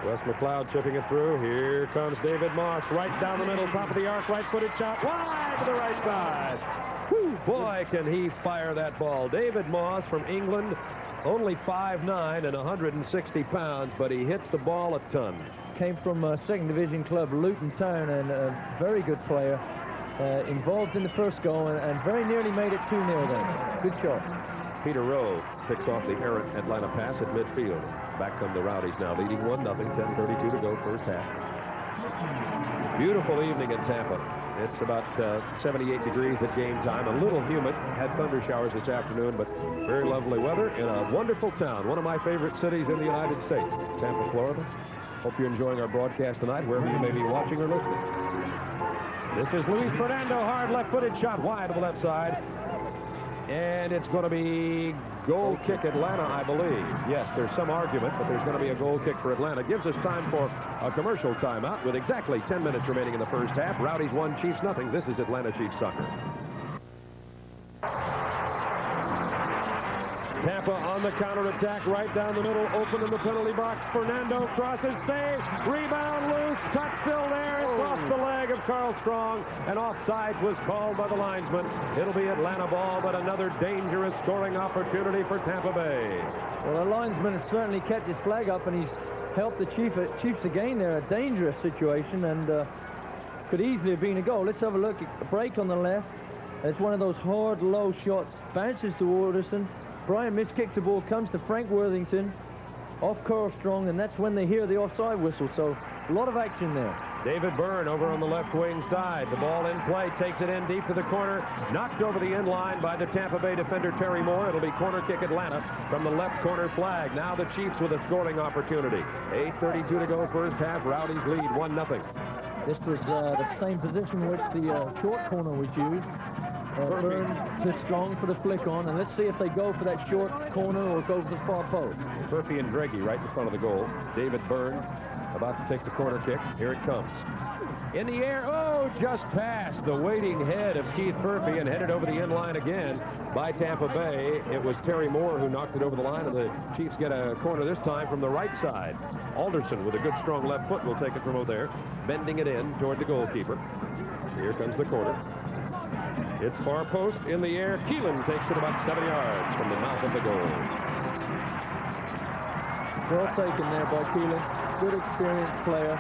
Wes McLeod chipping it through. Here comes David Moss right down the middle, top of the arc, right-footed shot, wide to the right side. Whew, boy, can he fire that ball. David Moss from England, only 5'9" and 160 pounds, but he hits the ball a ton. Came from a second division club, Luton Town, and a very good player. Involved in the first goal and very nearly made it 2-0 then. Good shot. Peter Rowe picks off the errant Atlanta pass at midfield. Back come the Rowdies now, leading 1-0, 10:32 to go first half. Beautiful evening in Tampa. It's about 78 degrees at game time. A little humid. Had thunder showers this afternoon, but very lovely weather in a wonderful town. One of my favorite cities in the United States, Tampa, Florida. Hope you're enjoying our broadcast tonight, wherever you may be watching or listening. This is Luis Fernando, hard left-footed shot wide to the left side. And it's going to be goal kick Atlanta, I believe. Yes, there's some argument, but there's going to be a goal kick for Atlanta. Gives us time for a commercial timeout with exactly 10 minutes remaining in the first half. Rowdies 1, Chiefs nothing. This is Atlanta Chiefs soccer. Tampa on the counterattack, right down the middle, open in the penalty box. Fernando crosses, save, rebound loose, touch still there. It's off the leg of Carl Strong, and offside was called by the linesman. It'll be Atlanta ball, but another dangerous scoring opportunity for Tampa Bay. Well, the linesman has certainly kept his flag up, and he's helped the Chiefs to gain there. A dangerous situation, and could easily have been a goal. Let's have a look. A break on the left. It's one of those hard, low shots. Bounces to Alderson. Brian miskicks the ball, comes to Frank Worthington, off Carl Strong, and that's when they hear the offside whistle. So a lot of action there. David Byrne over on the left wing side. The ball in play, takes it in deep to the corner, knocked over the end line by the Tampa Bay defender Terry Moore. It'll be corner kick Atlanta from the left corner flag. Now the Chiefs with a scoring opportunity. 8:32 to go first half. Rowdies lead 1-0. This was the same position which the short corner was used. Burns to Strong for the flick on, and let's see if they go for that short corner or go for the far post. Murphy and Dreggy right in front of the goal. David Byrne about to take the corner kick. Here it comes. In the air, oh, just past the waiting head of Keith Murphy and headed over the end line again by Tampa Bay. It was Terry Moore who knocked it over the line, and the Chiefs get a corner this time from the right side. Alderson with a good strong left foot will take it from over there, bending it in toward the goalkeeper. Here comes the corner. It's far post in the air. Keelan takes it about 7 yards from the mouth of the goal. Well taken there by Keelan. Good experienced player.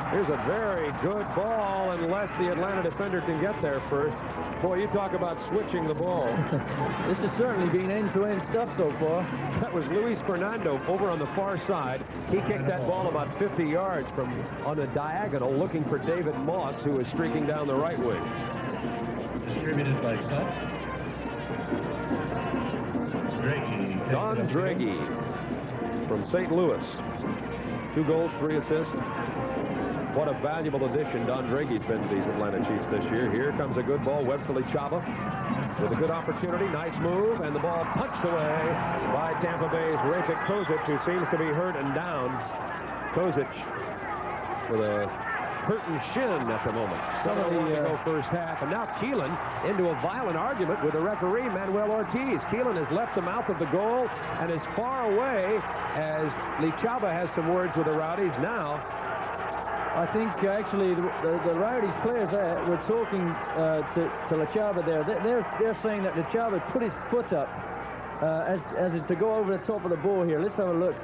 Here's a very good ball, unless the Atlanta defender can get there first. Boy, you talk about switching the ball. This has certainly been end-to-end stuff so far. That was Luis Fernando over on the far side. He kicked that ball about 50 yards from on the diagonal, looking for David Moss, who is streaking down the right wing. Distributed by Sutt. Dreggy. Don Dreggy from St. Louis. 2 goals, 3 assists. What a valuable addition Don Dreggy's been to these Atlanta Chiefs this year. Here comes a good ball. Webster Chava with a good opportunity. Nice move, and the ball punched away by Tampa Bay's Rafik Kozic, who seems to be hurt and down. Kozic with a hurting shin at the moment. Somebody go first half, and now Keelan into a violent argument with the referee, Manuel Ortiz. Keelan has left the mouth of the goal and is far away as Lichaba has some words with the Rowdies. Now, I think actually the Rowdies players were talking to Lichaba there. They're saying that Lichaba put his foot up as to go over the top of the ball here. Let's have a look.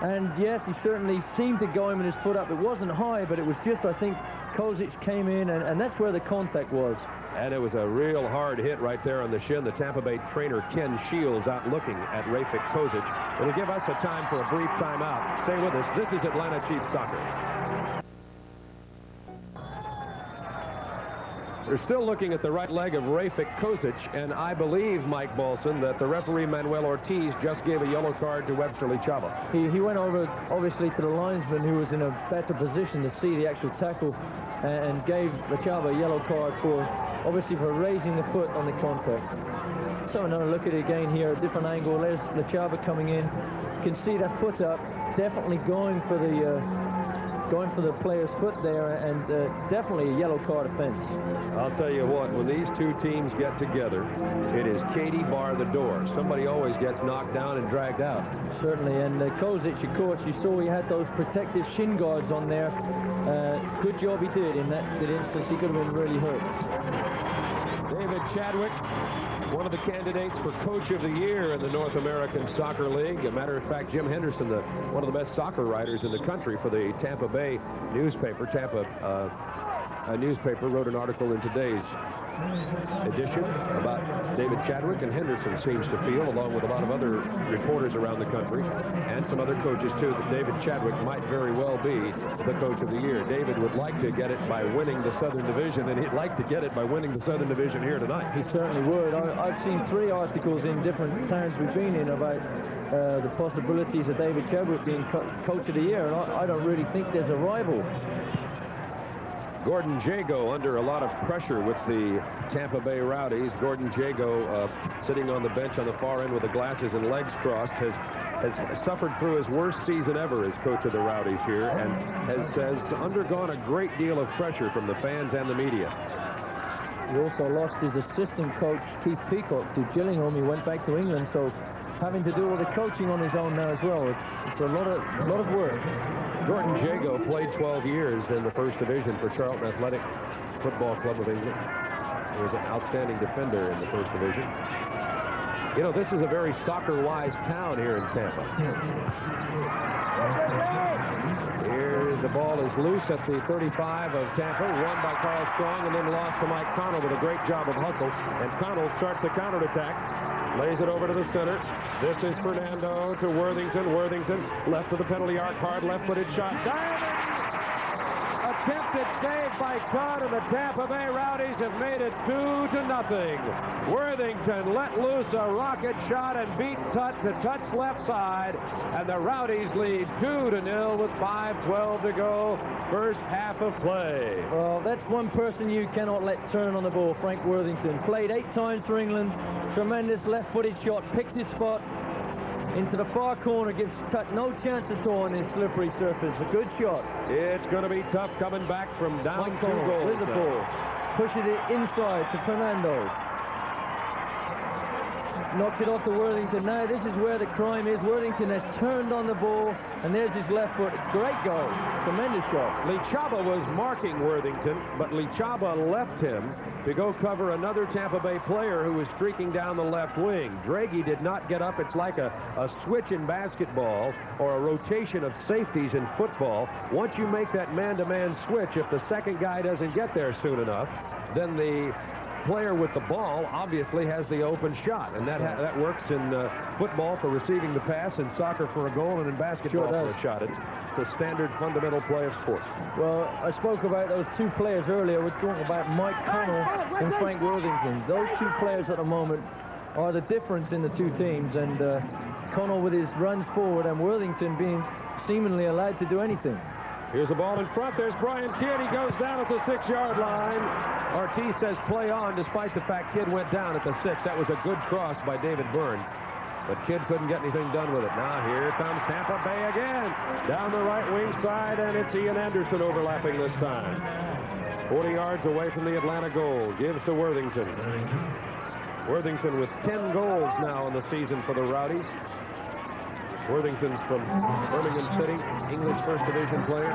And yes, he certainly seemed to go in with his foot up. It wasn't high, but it was just, I think, Kozic came in, and that's where the contact was. And it was a real hard hit right there on the shin. The Tampa Bay trainer, Ken Shields, out looking at Rafik Kozic. It'll give us a time for a brief timeout. Stay with us. This is Atlanta Chiefs soccer. They're still looking at the right leg of Rafik Kozic, and I believe, Mike Bolson, that the referee Manuel Ortiz just gave a yellow card to Webster Lichaba. He went over, obviously, to the linesman, who was in a better position to see the actual tackle, and gave Lichaba a yellow card for, obviously, for raising the foot on the contact. So another look at it again here, a different angle. There's Lichaba coming in. You can see that foot up, definitely going for the player's foot there, and definitely a yellow card offense. I'll tell you what, when these two teams get together, it is Katie bar the door. Somebody always gets knocked down and dragged out. Certainly, and Kozic, of course, you saw he had those protective shin guards on there. Good job he did in that instance. He could have been really hurt. David Chadwick, one of the candidates for Coach of the Year in the North American Soccer League. As a matter of fact, Jim Henderson, one of the best soccer writers in the country for the Tampa Bay newspaper, a newspaper, wrote an article in today's edition about David Chadwick, and Henderson seems to feel, along with a lot of other reporters around the country and some other coaches too, that David Chadwick might very well be the Coach of the Year. David would like to get it by winning the Southern Division, and he'd like to get it by winning the Southern Division here tonight. He certainly would. I've seen 3 articles in different towns we've been in about the possibilities of David Chadwick being Coach of the Year, and I don't really think there's a rival. Gordon Jago under a lot of pressure with the Tampa Bay Rowdies. Gordon Jago sitting on the bench on the far end with the glasses and legs crossed has suffered through his worst season ever as coach of the Rowdies here, and has undergone a great deal of pressure from the fans and the media. He also lost his assistant coach, Keith Peacock, to Gillingham. He went back to England, so having to do all the coaching on his own now as well. It's a lot of work. Gordon Jago played 12 years in the first division for Charlton Athletic Football Club of England. He was an outstanding defender in the first division. You know, this is a very soccer-wise town here in Tampa. Here, the ball is loose at the 35 of Tampa, won by Carl Strong, and then lost to Mike Connell with a great job of hustle. And Connell starts a counterattack, lays it over to the center. This is Fernando to Worthington. Worthington left of the penalty arc, hard left-footed shot. Diving! Attempted save by Todd, and the Tampa Bay Rowdies have made it 2-0. Worthington let loose a rocket shot and beat Tutt to Tutt's left side, and the Rowdies lead 2-0 with 5:12 to go. First half of play. Well, that's one person you cannot let turn on the ball. Frank Worthington played 8 times for England. Tremendous left-footed shot, picks his spot into the far corner, gives Tutt no chance at all on his slippery surface. A good shot. It's going to be tough coming back from down 2 goals. With the ball. Pushes it inside to Fernando. Knocks it off to Worthington. Now this is where the crime is. Worthington has turned on the ball, and there's his left foot. Great goal. Tremendous shot. Lichaba was marking Worthington, but Lichaba left him to go cover another Tampa Bay player who was streaking down the left wing. Draghi did not get up. It's like a switch in basketball or a rotation of safeties in football. Once you make that man-to-man switch, if the second guy doesn't get there soon enough, then the player with the ball obviously has the open shot, and that works in football for receiving the pass, in soccer for a goal, and in basketball for a shot. It's a standard fundamental play of sports. Well, I spoke about those 2 players earlier. We're talking about Mike Connell and Frank Worthington. Those 2 players at the moment are the difference in the 2 teams, and Connell with his runs forward and Worthington being seemingly allowed to do anything. Here's the ball in front. There's Brian Kidd. He goes down at the 6-yard line. Ortiz says play on, despite the fact Kidd went down at the 6. That was a good cross by David Byrne, but Kidd couldn't get anything done with it. Now here comes Tampa Bay again. Down the right wing side, and it's Ian Anderson overlapping this time. 40 yards away from the Atlanta goal. Gives to Worthington. Worthington with 10 goals now in the season for the Rowdies. Worthington's from Birmingham City, English first division player.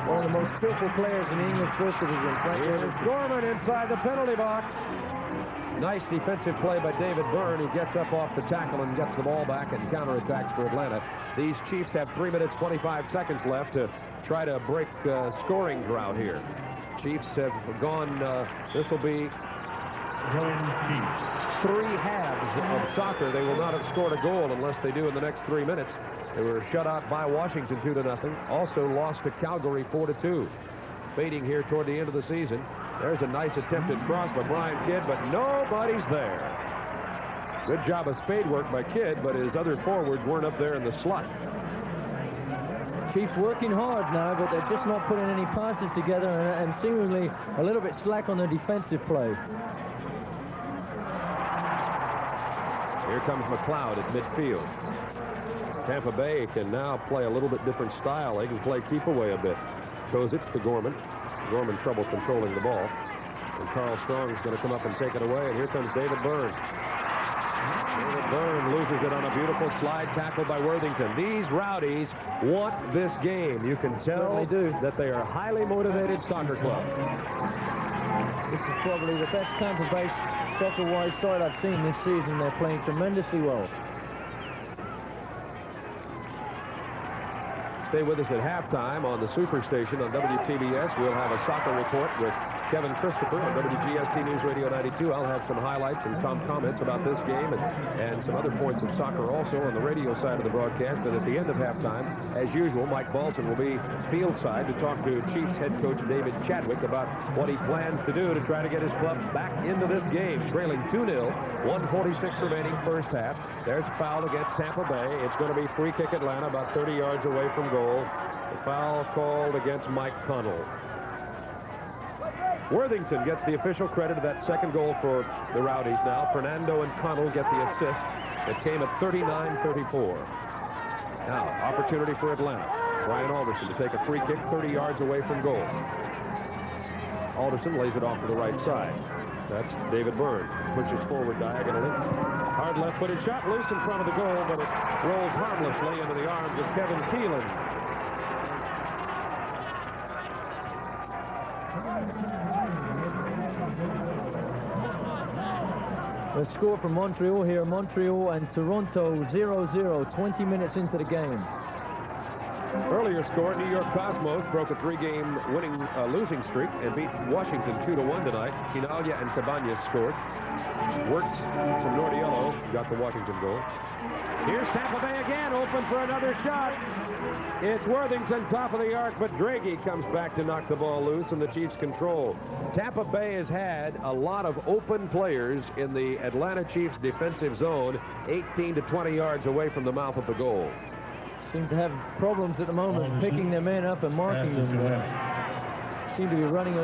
One of the most skillful players in the English first division. Here's Gorman inside the penalty box. Nice defensive play by David Byrne. He gets up off the tackle and gets the ball back and counterattacks for Atlanta. These Chiefs have 3 minutes, 25 seconds left to try to break scoring drought here. Chiefs have gone, this will be Home Chiefs. 3 halves of soccer. They will not have scored a goal unless they do in the next 3 minutes. They were shut out by Washington 2-0. Also lost to Calgary 4-2. Fading here toward the end of the season. There's a nice attempted cross by Brian Kidd, but nobody's there. Good job of spade work by Kidd, but his other forwards weren't up there in the slot. Chiefs working hard now, but they're just not putting any passes together, and seemingly a little bit slack on their defensive play. Here comes McLeod at midfield. Tampa Bay can now play a little bit different style. They can play keep away a bit. Kozic to Gorman. Gorman trouble controlling the ball. And Carl Strong is going to come up and take it away. And here comes David Byrne. David Byrne loses it on a beautiful slide tackle by Worthington. These Rowdies want this game. You can tell that they are a highly motivated soccer club. This is probably the best Tampa Bay soccer-wise side I've seen this season. They're playing tremendously well. Stay with us at halftime on the Superstation on WTBS. We'll have a soccer report with Kevin Christopher on WGST News Radio 92. I'll have some highlights and some comments about this game and some other points of soccer also on the radio side of the broadcast. And at the end of halftime, as usual, Mike Balton will be field side to talk to Chiefs head coach David Chadwick about what he plans to do to try to get his club back into this game. Trailing 2-0, 1:46 remaining first half. There's a foul against Tampa Bay. It's going to be free kick Atlanta about 30 yards away from goal. The foul called against Mike Connell. Worthington gets the official credit of that second goal for the Rowdies now. Fernando and Connell get the assist. It came at 39-34. Now, opportunity for Atlanta. Brian Alderson to take a free kick 30 yards away from goal. Alderson lays it off to the right side. That's David Byrne. Pushes forward diagonally. Hard left-footed shot loose in front of the goal, but it rolls harmlessly into the arms of Kevin Keelan. The score from Montreal here. Montreal and Toronto 0-0, 20 minutes into the game. Earlier score, New York Cosmos broke a 3-game losing streak and beat Washington 2-1 tonight. Quinalha and Cabañas scored. Wirtz from Nordiello got the Washington goal. Here's Tampa Bay again, open for another shot. It's Worthington, top of the arc, but Draghi comes back to knock the ball loose, and the Chiefs control. Tampa Bay has had a lot of open players in the Atlanta Chiefs defensive zone, 18 to 20 yards away from the mouth of the goal. Seem to have problems at the moment picking their men up and marking them. Seem to be running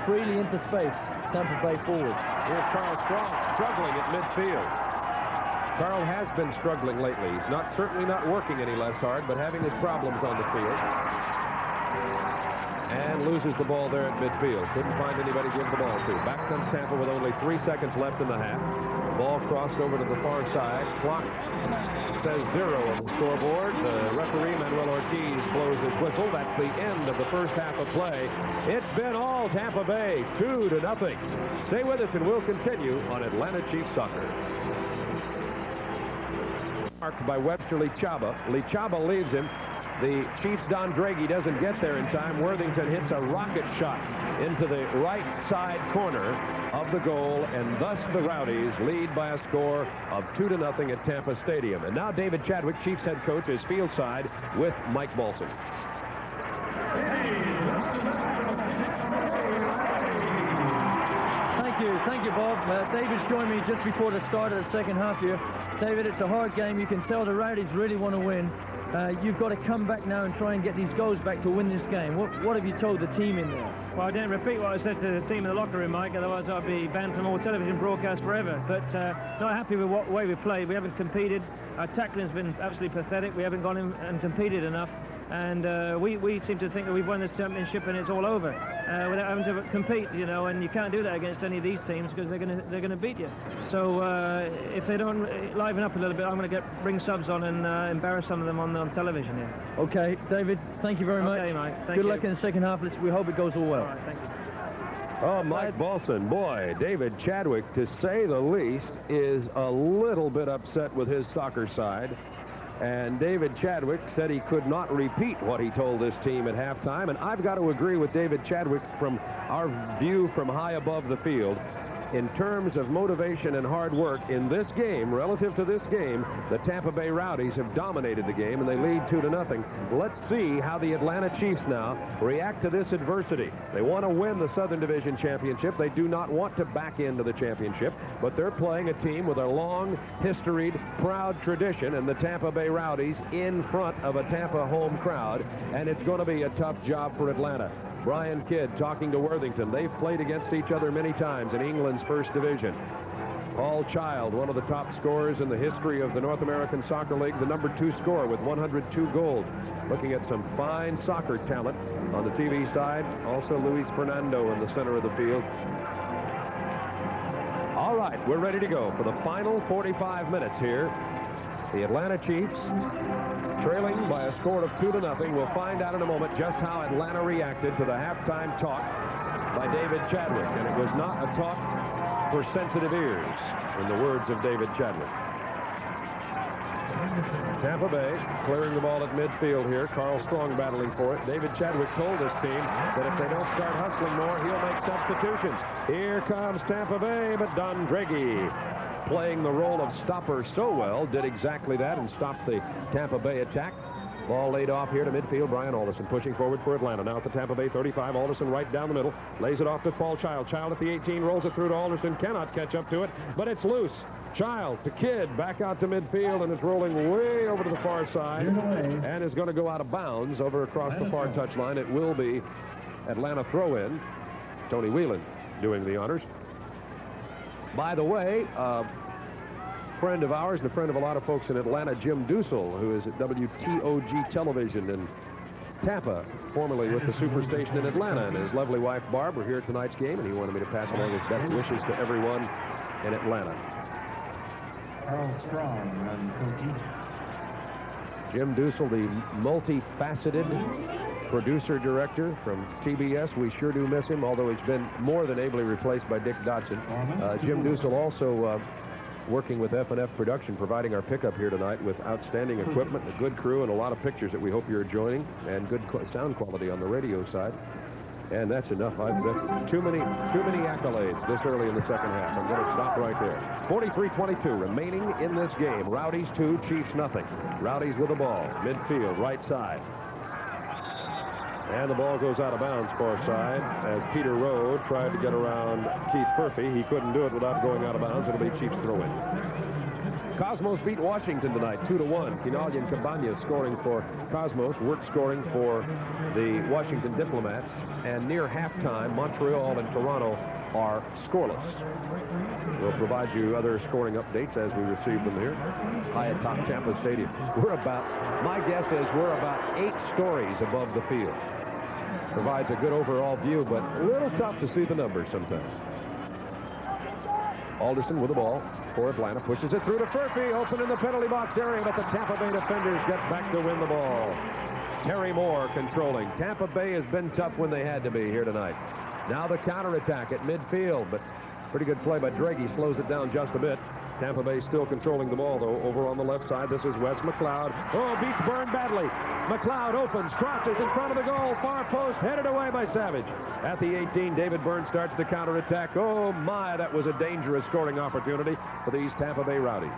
freely into space. Tampa Bay forward. Here's Carl Strong struggling at midfield. Carl has been struggling lately. He's certainly not working any less hard, but having his problems on the field. And loses the ball there at midfield. Couldn't find anybody to give the ball to. Back comes Tampa with only 3 seconds left in the half. Ball crossed over to the far side. Clock says 0 on the scoreboard. The referee, Manuel Ortiz, blows his whistle. That's the end of the first half of play. It's been all Tampa Bay, 2-0. Stay with us and we'll continue on Atlanta Chiefs Soccer. Marked by Webster Lichaba. Lichaba leaves him. The Chiefs' Don Draghi doesn't get there in time. Worthington hits a rocket shot into the right side corner of the goal, and thus the Rowdies lead by a score of 2-0 at Tampa Stadium. And now David Chadwick, Chiefs head coach, is fieldside with Mike Balson. Thank you, Bob. David's joined me just before the start of the second half here. David, it's a hard game. You can tell the Rowdies really want to win. You've got to come back now and try and get these goals back to win this game. What have you told the team in there? Well, I didn't repeat what I said to the team in the locker room, Mike, otherwise I'd be banned from all television broadcasts forever. But not happy with the way we played. We haven't competed. Our tackling's been absolutely pathetic. We haven't gone in and competed enough. And we seem to think that we've won this championship and it's all over without having to compete, you know, and you can't do that against any of these teams because they're going to beat you. So if they don't liven up a little bit, I'm going to bring subs on and embarrass some of them on television here. Okay, David, thank you very much. Okay, Mike. Good luck in the second half. We hope it goes all well. All right, thank you. Oh, Mike Balson, boy, David Chadwick, to say the least, is a little bit upset with his soccer side. And David Chadwick said he could not repeat what he told this team at halftime. And I've got to agree with David Chadwick from our view from high above the field. In terms of motivation and hard work in this game, relative to this game, the Tampa Bay Rowdies have dominated the game, and they lead 2-0. Let's see how the Atlanta Chiefs now react to this adversity. They want to win the Southern Division Championship. They do not want to back into the championship, but they're playing a team with a long, historied, proud tradition, and the Tampa Bay Rowdies in front of a Tampa home crowd, and it's going to be a tough job for Atlanta. Brian Kidd talking to Worthington. They've played against each other many times in England's First Division. Paul Child, one of the top scorers in the history of the North American Soccer League, the #2 scorer with 102 goals. Looking at some fine soccer talent on the TV side. Also Luis Fernando in the center of the field. All right, we're ready to go for the final 45 minutes here. The Atlanta Chiefs trailing by a score of 2-0. We'll find out in a moment just how Atlanta reacted to the halftime talk by David Chadwick. And it was not a talk for sensitive ears, in the words of David Chadwick. Tampa Bay clearing the ball at midfield here. Carl Strong battling for it. David Chadwick told this team that if they don't start hustling more, he'll make substitutions. Here comes Tampa Bay, but Don Draghi, playing the role of stopper so well, did exactly that and stopped the Tampa Bay attack. Ball laid off here to midfield. Brian Alderson pushing forward for Atlanta. Now at the Tampa Bay 35. Alderson right down the middle. Lays it off to Paul Child. Child at the 18. Rolls it through to Alderson. Cannot catch up to it, but it's loose. Child to Kidd. Back out to midfield, and it's rolling way over to the far side. And is going to go out of bounds over across the far touchline. It will be Atlanta throw-in. Tony Whelan doing the honors. By the way, friend of ours and a friend of a lot of folks in Atlanta, Jim Dussel, who is at WTOG Television in Tampa, formerly with the Superstation in Atlanta, and his lovely wife Barb were here at tonight's game, and he wanted me to pass along his best wishes to everyone in Atlanta. Carl Strong and Coach. Jim Dussel, the multifaceted producer-director from TBS. We sure do miss him, although he's been more than ably replaced by Dick Dodson. Jim Dussel also working with F&F Production, providing our pickup here tonight with outstanding equipment, a good crew, and a lot of pictures that we hope you're enjoying, and good sound quality on the radio side. And that's enough. That's too many accolades this early in the second half. I'm going to stop right there. 43-22 remaining in this game. Rowdies 2, Chiefs nothing. Rowdies with the ball, midfield, right side. And the ball goes out of bounds far side as Peter Rowe tried to get around Keith Murphy. He couldn't do it without going out of bounds. It'll be Chiefs throw-in. Cosmos beat Washington tonight 2-1. Keelan Cabañas scoring for Cosmos. Work scoring for the Washington Diplomats. And near halftime, Montreal and Toronto are scoreless. We'll provide you other scoring updates as we receive them here. High atop Tampa Stadium. My guess is we're about 8 stories above the field. Provides a good overall view, but a little tough to see the numbers sometimes. Alderson with the ball for Atlanta, pushes it through to Murphy, open in the penalty box area, but the Tampa Bay defenders get back to win the ball. Terry Moore controlling. Tampa Bay has been tough when they had to be here tonight. Now the counterattack at midfield, but pretty good play by Draghi, slows it down just a bit. Tampa Bay still controlling the ball, though, over on the left side. This is Wes McLeod. Oh, beats Byrne badly. McLeod opens, crosses in front of the goal. Far post, headed away by Savage. At the 18, David Byrne starts the counterattack. Oh, my, that was a dangerous scoring opportunity for these Tampa Bay Rowdies.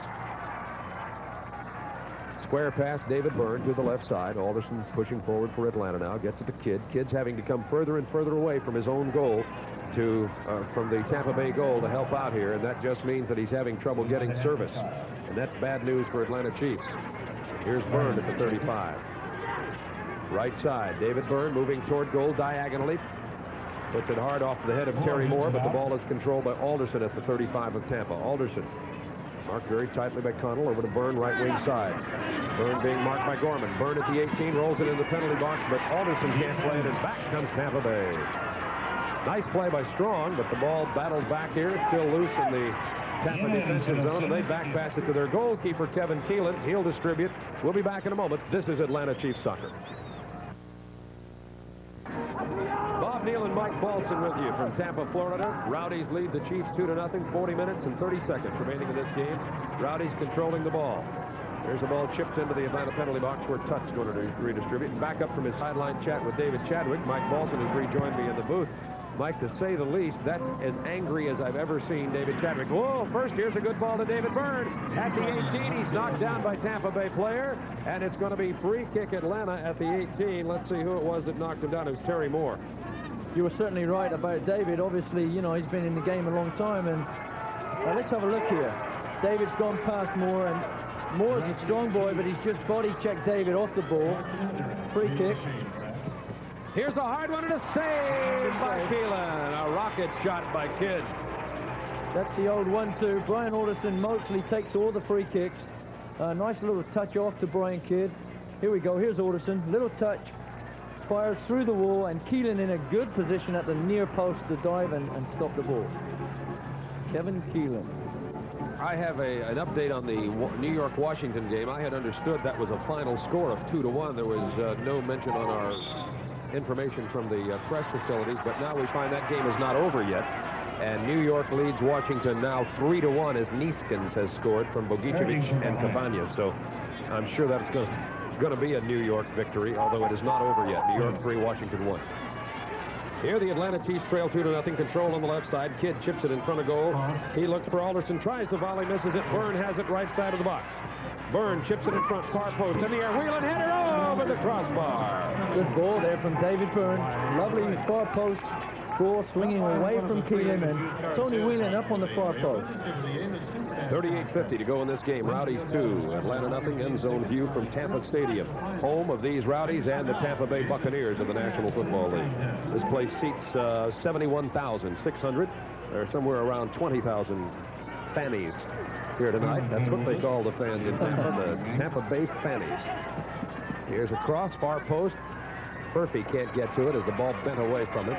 Square pass, David Byrne to the left side. Alderson pushing forward for Atlanta now. Gets it to Kidd. Kidd's having to come further and further away from his own goal from the Tampa Bay goal to help out here, and that just means that he's having trouble getting service, and that's bad news for Atlanta Chiefs. Here's Byrne at the 35. Right side, David Byrne moving toward goal diagonally. Puts it hard off the head of Terry Moore, but the ball is controlled by Alderson at the 35 of Tampa. Alderson marked very tightly by Connell, over to Byrne, right wing side. Byrne being marked by Gorman. Byrne at the 18, rolls it in the penalty box, but Alderson can't play it, and back comes Tampa Bay. Nice play by Strong, but the ball battled back here. It's still loose in the Tampa defensive zone, and they back pass it to their goalkeeper, Kevin Keelan. He'll distribute. We'll be back in a moment. This is Atlanta Chiefs Soccer. Bob Neal and Mike Balson with you from Tampa, Florida. Rowdies lead the Chiefs 2-0, 40 minutes and 30 seconds remaining in this game. Rowdies controlling the ball. There's a ball chipped into the Atlanta penalty box where Tut's going to redistribute. And back up from his sideline chat with David Chadwick, Mike Balson has rejoined me in the booth. Mike, to say the least, that's as angry as I've ever seen David Chadwick. Whoa, first here's a good ball to David Byrne. At the 18, he's knocked down by Tampa Bay player, and it's going to be free kick Atlanta at the 18. Let's see who it was that knocked him down. It was Terry Moore. You were certainly right about David. Obviously, you know, he's been in the game a long time, and let's have a look here. David's gone past Moore, and Moore's a strong boy, but he's just body checked David off the ball. Free kick. Here's a hard one and a save by Keelan. A rocket shot by Kidd. That's the old 1-2. Brian Alderson mostly takes all the free kicks. Nice little touch off to Brian Kidd. Here we go. Here's Alderson. Little touch. Fires through the wall, and Keelan in a good position at the near post to dive and stop the ball. Kevin Keelan. I have an update on the New York-Washington game. I had understood that was a final score of 2-1. There was no mention on our information from the press facilities, but now we find that game is not over yet, and New York leads Washington now 3-1 as Neeskens has scored from Bogicevic and Cabañas. So I'm sure that's going to be a New York victory, although it is not over yet. New York 3, Washington 1. Here the Atlanta Chiefs trail 2-0. Control on the left side. Kidd chips it in front of goal. He looks for Alderson, tries the volley, misses it. Byrne has it right side of the box. Byrne chips it in front, far post, in the air, Whelan header, oh, but crossbar. Good ball there from David Byrne. Lovely far post ball swinging away from Keelan, and Tony Whelan up on the far post. 38:50 to go in this game. Rowdies 2, Atlanta nothing. End zone view from Tampa Stadium, home of these Rowdies and the Tampa Bay Buccaneers of the National Football League. This place seats 71,600. There are somewhere around 20,000 fannies here tonight. That's what they call the fans in Tampa, the Tampa Bay fannies. Here's a cross, far post. Murphy can't get to it as the ball bent away from him.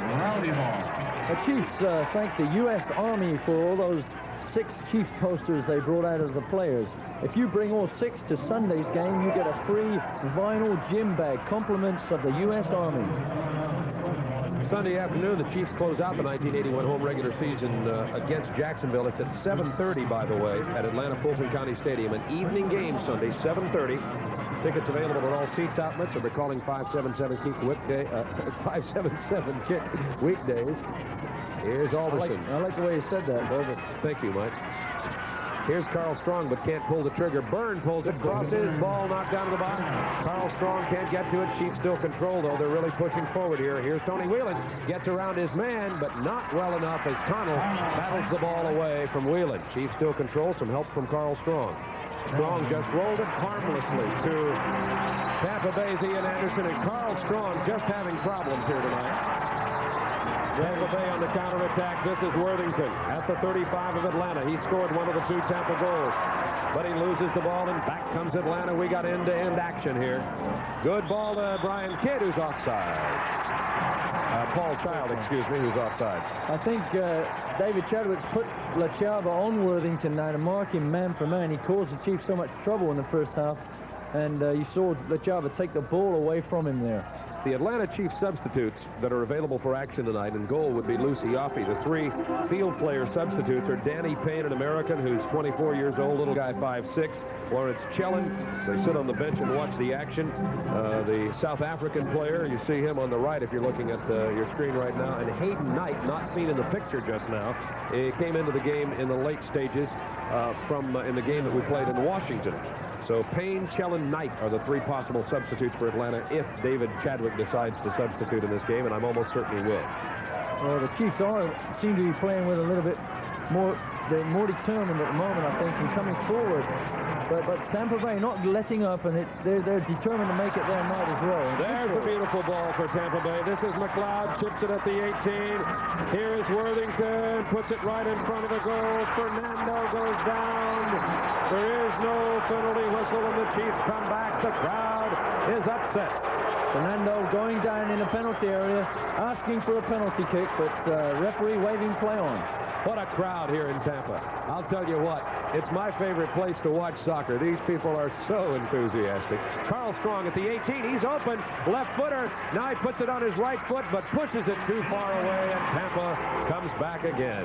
Rowdy ball. The Chiefs thank the U.S. Army for all those 6 Chiefs posters they brought out as the players. If you bring all 6 to Sunday's game, you get a free vinyl gym bag, compliments of the U.S. Army. Sunday afternoon, the Chiefs close out the 1981 home regular season against Jacksonville. It's at 7:30, by the way, at Atlanta Fulton County Stadium. An evening game Sunday, 7:30. Tickets available at all Seats outlets, or they're calling 577-KICK weekdays. Here's Alderson. I like the way you said that, Bo. Thank you, Mike. Here's Carl Strong, but can't pull the trigger. Byrne pulls it, crosses, ball knocked down to the box. Carl Strong can't get to it. Chiefs still control, though. They're really pushing forward here. Here's Tony Whelan. Gets around his man, but not well enough as Connell battles the ball away from Whelan. Chiefs still control. Some help from Carl Strong. Strong just rolled it harmlessly to Tampa Bay's Ian Anderson, and Carl Strong just having problems here tonight. Tampa Bay on the counterattack. This is Worthington at the 35 of Atlanta. He scored one of the 2 Tampa goals, but he loses the ball, and back comes Atlanta. We got end-to-end action here. Good ball to Brian Kidd, who's offside. Paul Child, excuse me, who's offside. I think David Chadwick's put LaChava on Worthington now to mark him man for man. He caused the Chiefs so much trouble in the first half, and you saw LaChava take the ball away from him there. The Atlanta Chiefs substitutes that are available for action tonight in goal would be Lucy Yaffe. The 3 field player substitutes are Danny Payne, an American who's 24 years old, little guy 5'6". Lawrence Chellen. They sit on the bench and watch the action. The South African player, you see him on the right if you're looking at your screen right now. And Hayden Knight, not seen in the picture just now. He came into the game in the late stages in the game that we played in Washington. So Payne, Chellen, Knight are the 3 possible substitutes for Atlanta if David Chadwick decides to substitute in this game, and I'm almost certain he will. Well, the Chiefs seem to be playing with a little bit more. They're more determined at the moment, I think, in coming forward. But Tampa Bay not letting up, and they're determined to make it their night as well. There's a beautiful ball for Tampa Bay. This is McLeod, chips it at the 18. Here's Worthington, puts it right in front of the goal. Fernando goes down. There is no penalty whistle, and the Chiefs come back. The crowd is upset. Fernando going down in the penalty area, asking for a penalty kick, but referee waving play on. What a crowd here in Tampa. I'll tell you what, it's my favorite place to watch soccer. These people are so enthusiastic. Carl Strong at the 18. He's open. Left footer. Now he puts it on his right foot, but pushes it too far away, and Tampa comes back again.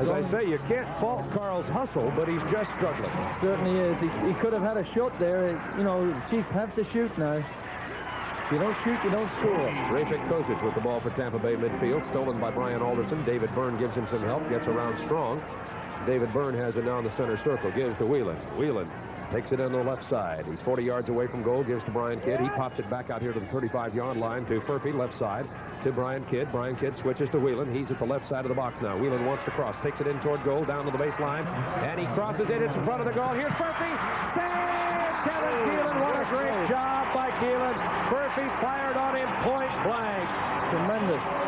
As I say, you can't fault Carl's hustle, but he's just struggling. Certainly is. He could have had a shot there. You know, the Chiefs have to shoot now. If you don't shoot, you don't score. Rafik Kozic with the ball for Tampa Bay midfield. Stolen by Brian Alderson. David Byrne gives him some help. Gets around Strong. David Byrne has it now in the center circle. Gives to Whelan. Whelan takes it on the left side. He's 40 yards away from goal. Gives to Brian Kidd. He pops it back out here to the 35-yard line to Furphy, left side. To Brian Kidd. Brian Kidd switches to Whelan. He's at the left side of the box now. Whelan wants to cross. Takes it in toward goal. Down to the baseline. And he crosses it. It's in front of the goal. Here's Furphy. Save! Kevin Keelan. What a great job by Keelan. Furphy fired on him point blank.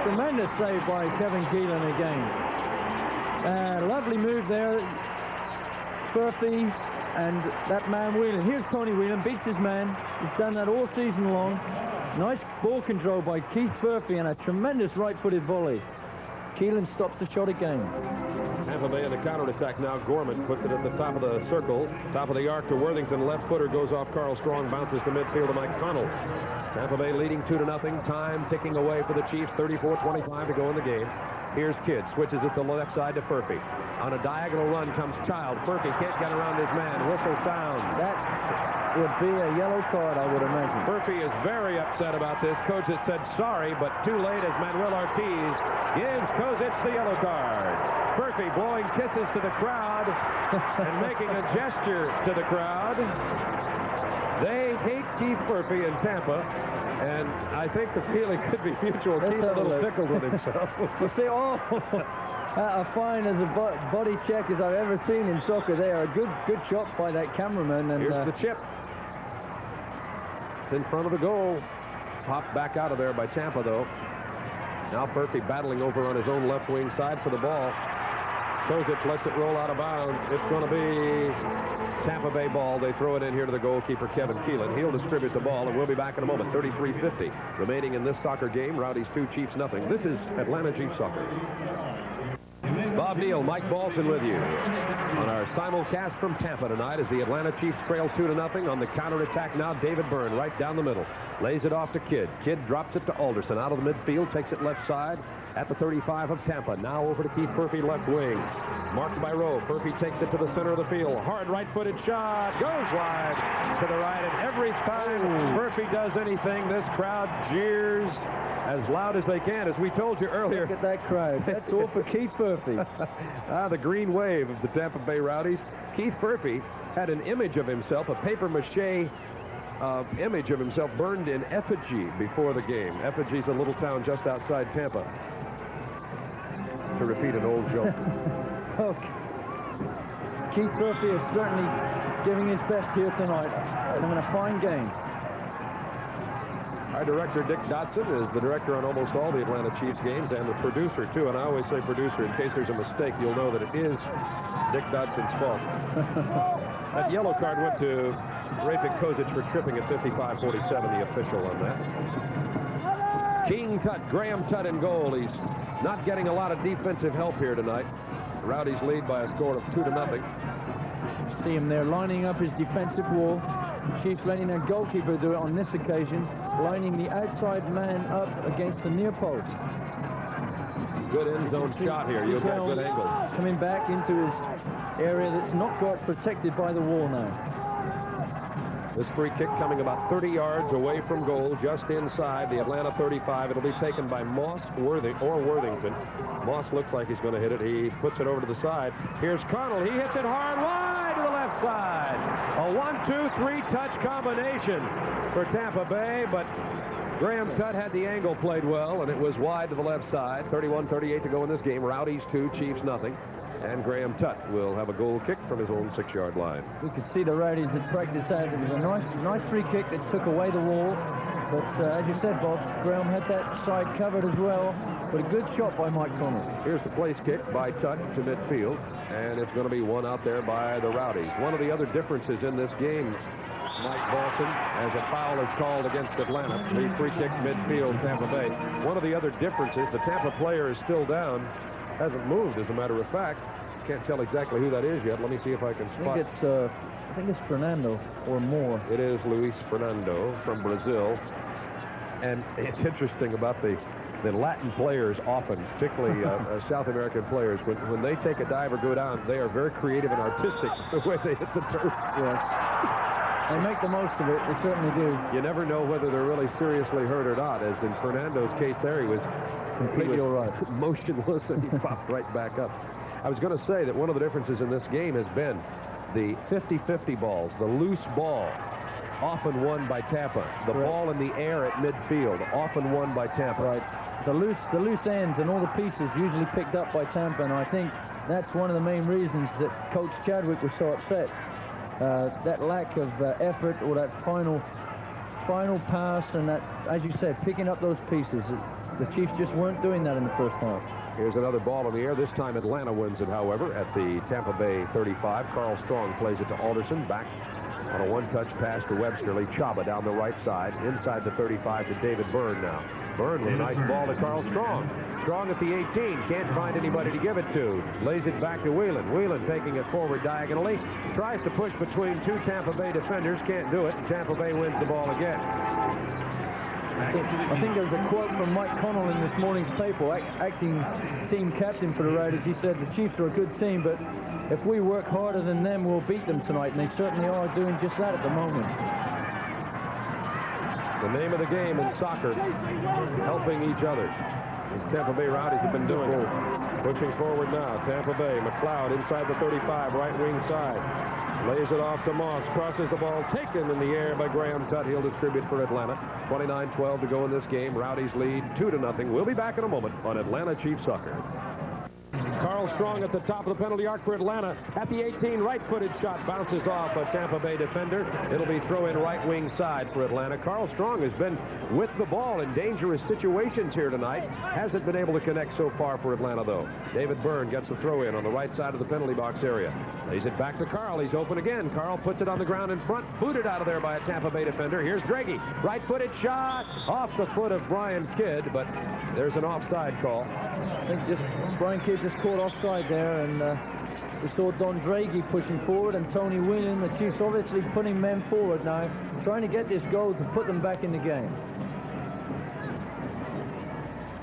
Tremendous save by Kevin Keelan again. Lovely move there. Furphy and that man Whelan. Here's Tony Whelan. Beats his man. He's done that all season long. Nice ball control by Keith Furphy and a tremendous right-footed volley. Keelan stops the shot again. Tampa Bay in the counterattack now. Gorman puts it at the top of the circle. Top of the arc to Worthington. Left footer goes off Carl Strong. Bounces to midfield to Mike Connell. Tampa Bay leading 2-0. Time ticking away for the Chiefs. 34-25 to go in the game. Here's Kidd. Switches it to the left side to Furphy. On a diagonal run comes Child. Furphy can't get around his man. Whistle sounds. That would be a yellow card, I would imagine. Furphy is very upset about this. Kozic said sorry, but too late as Manuel Ortiz gives Kozic the yellow card. Furphy blowing kisses to the crowd and making a gesture to the crowd. They hate Keith Murphy in Tampa, and I think the feeling could be mutual. Keith a little tickled with himself. You see, as fine as a body check as I've ever seen in soccer there. A good shot by that cameraman. And here's the chip. It's in front of the goal. Popped back out of there by Tampa, though. Now Murphy battling over on his own left wing side for the ball. Kozic lets it roll out of bounds. It's going to be Tampa Bay ball. They throw it in here to the goalkeeper, Kevin Keelan. He'll distribute the ball, and we'll be back in a moment. 33-50 remaining in this soccer game. Rowdies 2, Chiefs nothing. This is Atlanta Chiefs soccer. Bob Neal, Mike Balson with you on our simulcast from Tampa tonight as the Atlanta Chiefs trail 2-0 on the counterattack now. David Byrne right down the middle. Lays it off to Kidd. Kidd drops it to Alderson out of the midfield, takes it left side at the 35 of Tampa. Now over to Keith Murphy, left wing. Marked by Rowe. Murphy takes it to the center of the field. Hard right-footed shot. Goes wide to the right. And every time Murphy does anything, this crowd jeers as loud as they can. As we told you earlier. Look at that crowd. That's all for Keith Murphy. The green wave of the Tampa Bay Rowdies. Keith Murphy had an image of himself, a papier-mâché image of himself burned in effigy before the game. Effigy's a little town just outside Tampa. To repeat an old joke. Okay. Keith Murphy is certainly giving his best here tonight. Having a fine game. Our director, Dick Dotson, is the director on almost all the Atlanta Chiefs games and the producer, too. And I always say producer in case there's a mistake. You'll know that it is Dick Dotson's fault. That yellow card went to Rafik Kozic for tripping at 55-47, the official on that. King Tut, Graham Tut in goal. He's not getting a lot of defensive help here tonight. The Rowdies lead by a score of 2-0. See him there lining up his defensive wall. Chiefs letting their goalkeeper do it on this occasion, lining the outside man up against the near post. Good end zone shot here. You've got a good angle. Coming back into his area that's not got protected by the wall now. This free kick coming about 30 yards away from goal, just inside the Atlanta 35. It'll be taken by Moss Worthington. Moss looks like he's going to hit it. He puts it over to the side. Here's Connell. He hits it hard wide to the left side. A 1-2-3 touch combination for Tampa Bay, but Graham Tut had the angle played well, and it was wide to the left side. 31-38 to go in this game. Rowdies 2, Chiefs nothing. And Graham Tut will have a goal kick from his own 6-yard line. We could see the Rowdies had practiced that. It was a nice free kick that took away the wall. But as you said, Bob, Graham had that side covered as well. But a good shot by Mike Connell. Here's the place kick by Tut to midfield. And it's going to be one out there by the Rowdies. One of the other differences in this game, Mike Balson, as a foul is called against Atlanta. The free kick midfield, Tampa Bay. One of the other differences, the Tampa player is still down. Hasn't moved, as a matter of fact. Can't tell exactly who that is yet. Let me see if I can spot. I think it's Fernando or more. It is Luis Fernando from Brazil. And it's interesting about the Latin players often, particularly South American players, when they take a dive or go down, they are very creative and artistic the way they hit the turf. Yes. They make the most of it. They certainly do. You never know whether they're really seriously hurt or not. As in Fernando's case there, he was completely all right, motionless, and he popped right back up. I was going to say that one of the differences in this game has been the 50-50 balls, the loose ball, often won by Tampa. The ball in the air at midfield, often won by Tampa. Right. The loose ends and all the pieces usually picked up by Tampa, and I think that's one of the main reasons that Coach Chadwick was so upset. That lack of effort, or that final pass, and that, as you said, picking up those pieces. The Chiefs just weren't doing that in the first half. Here's another ball in the air. This time Atlanta wins it, however, at the Tampa Bay 35. Carl Strong plays it to Alderson. Back on a one-touch pass to Websterly. Chaba down the right side. Inside the 35 to David Byrne now. Byrne with a nice ball to Carl Strong. Strong at the 18. Can't find anybody to give it to. Lays it back to Whelan. Whelan taking it forward diagonally. Tries to push between two Tampa Bay defenders. Can't do it. And Tampa Bay wins the ball again. I think there was a quote from Mike Connell in this morning's paper, acting team captain for the Rowdies. He said, the Chiefs are a good team, but if we work harder than them, we'll beat them tonight. And they certainly are doing just that at the moment. The name of the game in soccer, helping each other, as Tampa Bay Rowdies have been doing it. Pushing forward now, Tampa Bay. McLeod inside the 35, right wing side. Lays it off to Moss. Crosses the ball. Taken in the air by Graham Tutt. He'll distribute for Atlanta. 29-12 to go in this game. Rowdies lead 2-0. We'll be back in a moment on Atlanta Chiefs Soccer. Carl Strong at the top of the penalty arc for Atlanta. At the 18, right-footed shot bounces off a Tampa Bay defender. It'll be throw-in right wing side for Atlanta. Carl Strong has been with the ball in dangerous situations here tonight. Hasn't been able to connect so far for Atlanta, though. David Byrne gets the throw-in on the right side of the penalty box area. Lays it back to Carl. He's open again. Carl puts it on the ground in front. Booted out of there by a Tampa Bay defender. Here's Draghi. Right-footed shot off the foot of Brian Kidd, but there's an offside call. I think Brian Kidd just caught offside there, and we saw Don Draghi pushing forward and Tony Whelan. The Chiefs obviously putting men forward now, trying to get this goal to put them back in the game.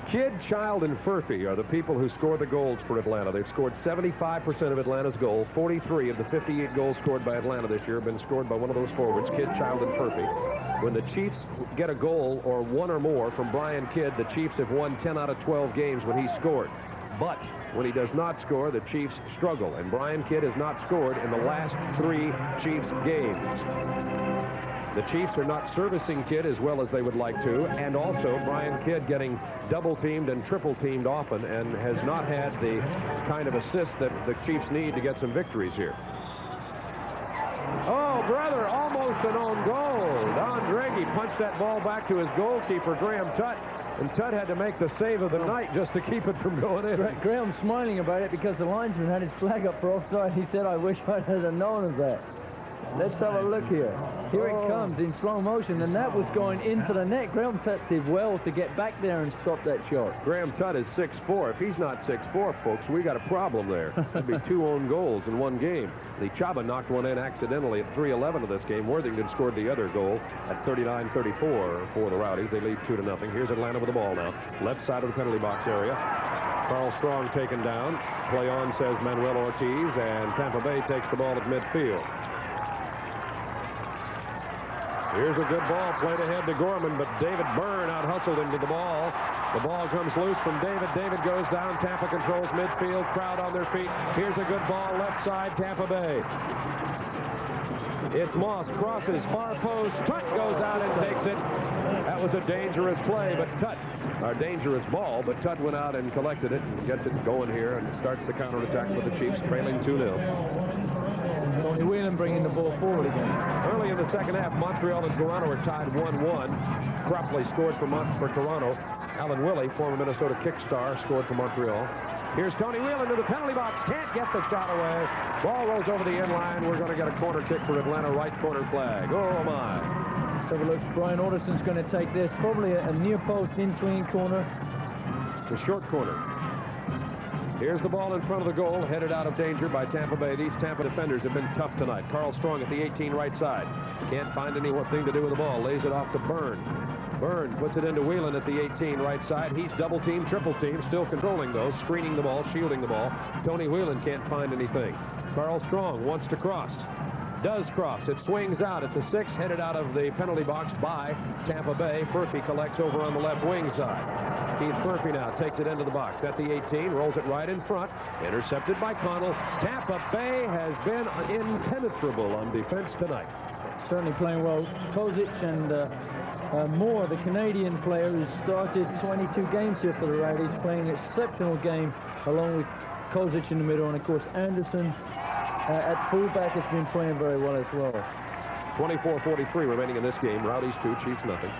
Kidd, Child, and Furphy are the people who score the goals for Atlanta. They've scored 75% of Atlanta's goals. 43 of the 58 goals scored by Atlanta this year have been scored by one of those forwards, Kidd, Child, and Furphy. When the Chiefs get a goal or one or more from Brian Kidd, the Chiefs have won 10 out of 12 games when he scored. But when he does not score, the Chiefs struggle. And Brian Kidd has not scored in the last 3 Chiefs games. The Chiefs are not servicing Kidd as well as they would like to, and also Brian Kidd getting double-teamed and triple-teamed often and has not had the kind of assist that the Chiefs need to get some victories here. Oh, brother, almost an own goal. Don Draghi punched that ball back to his goalkeeper, Graham Tutt, and Tutt had to make the save of the night just to keep it from going in. Graham's smiling about it because the linesman had his flag up for offside. He said, I wish I had known of that. Let's have a look here. Here it comes in slow motion, and that was going into the net. Graham Tutt did well to get back there and stop that shot. Graham Tutt is 6'4". If he's not 6'4", folks, we got a problem there. That'd be 2 own goals in one game. The Chaba knocked one in accidentally at 3:11 of this game. Worthington scored the other goal at 39-34 for the Rowdies. They lead 2-0. Here's Atlanta with the ball now. Left side of the penalty box area. Carl Strong taken down. Play on, says Manuel Ortiz, and Tampa Bay takes the ball at midfield. Here's a good ball played ahead to Gorman, but David Byrne out-hustled into the ball. The ball comes loose from David. David goes down. Tampa controls midfield. Crowd on their feet. Here's a good ball left side, Tampa Bay. It's Moss, crosses, far post. Tutt goes out and takes it. That was a dangerous play, but dangerous ball, but Tutt went out and collected it and gets it going here and starts the counterattack with the Chiefs, trailing 2-0. Tony Whelan bringing the ball forward again. Early in the second half, Montreal and Toronto are tied 1-1. Cropley scored for Toronto. Alan Willey, former Minnesota kick star, scored for Montreal. Here's Tony Whelan to the penalty box. Can't get the shot away. Ball rolls over the end line. We're going to get a corner kick for Atlanta. Right corner flag. Oh, my. Let's have a look. Brian Alderson's going to take this. Probably a near post in-swinging corner. It's a short corner. Here's the ball in front of the goal, headed out of danger by Tampa Bay. These Tampa defenders have been tough tonight. Carl Strong at the 18 right side. Can't find anything to do with the ball. Lays it off to Byrne. Byrne puts it into Whelan at the 18 right side. He's double-teamed, triple-teamed, still controlling those, screening the ball, shielding the ball. Tony Whelan can't find anything. Carl Strong wants to cross. Does cross. It swings out at the 6, headed out of the penalty box by Tampa Bay. Furphy collects over on the left wing side. Keith Furphy now takes it into the box at the 18, rolls it right in front, intercepted by Connell. Tampa Bay has been impenetrable on defense tonight. Certainly playing well. Kozic and Moore, the Canadian player who started 22 games here for the Rowdies, playing an exceptional game along with Kozic in the middle, and of course Anderson at fullback has been playing very well as well. 24-43 remaining in this game. Rowdies 2, Chiefs nothing.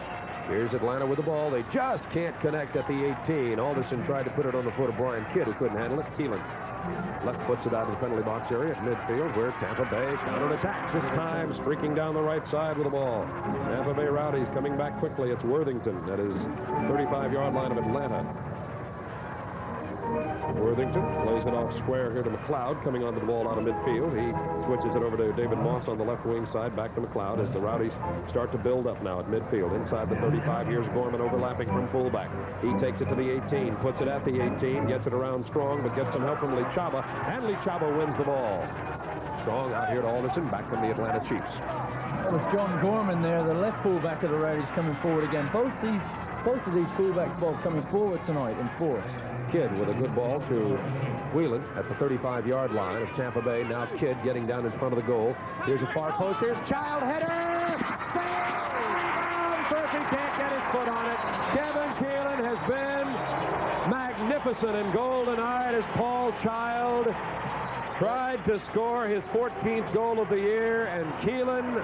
Here's Atlanta with the ball. They just can't connect at the 18. Alderson tried to put it on the foot of Brian Kidd, who couldn't handle it. Keelan left puts it out of the penalty box area at midfield, where Tampa Bay counterattacks this time, streaking down the right side with the ball. Tampa Bay Rowdies coming back quickly. It's Worthington at his 35-yard line of Atlanta. Worthington plays it off square here to McLeod, coming onto the ball out of midfield. He switches it over to David Moss on the left wing side, back to McLeod as the Rowdies start to build up now at midfield. Inside the 35, here's Gorman overlapping from fullback. He takes it to the 18, puts it at the 18, gets it around Strong, but gets some help from Lichaba, and Lichaba wins the ball. Strong out here to Alderson, back from the Atlanta Chiefs. That was John Gorman there, the left fullback of the Rowdies, coming forward again. Both of these fullbacks both coming forward tonight in force. Kidd with a good ball to Whelan at the 35-yard line of Tampa Bay. Now Kidd getting down in front of the goal. Here's a far post. Here's Child header. Rebound. Murphy can't get his foot on it. Kevin Keelan has been magnificent in goal tonight as Paul Child tried to score his 14th goal of the year, and Keelan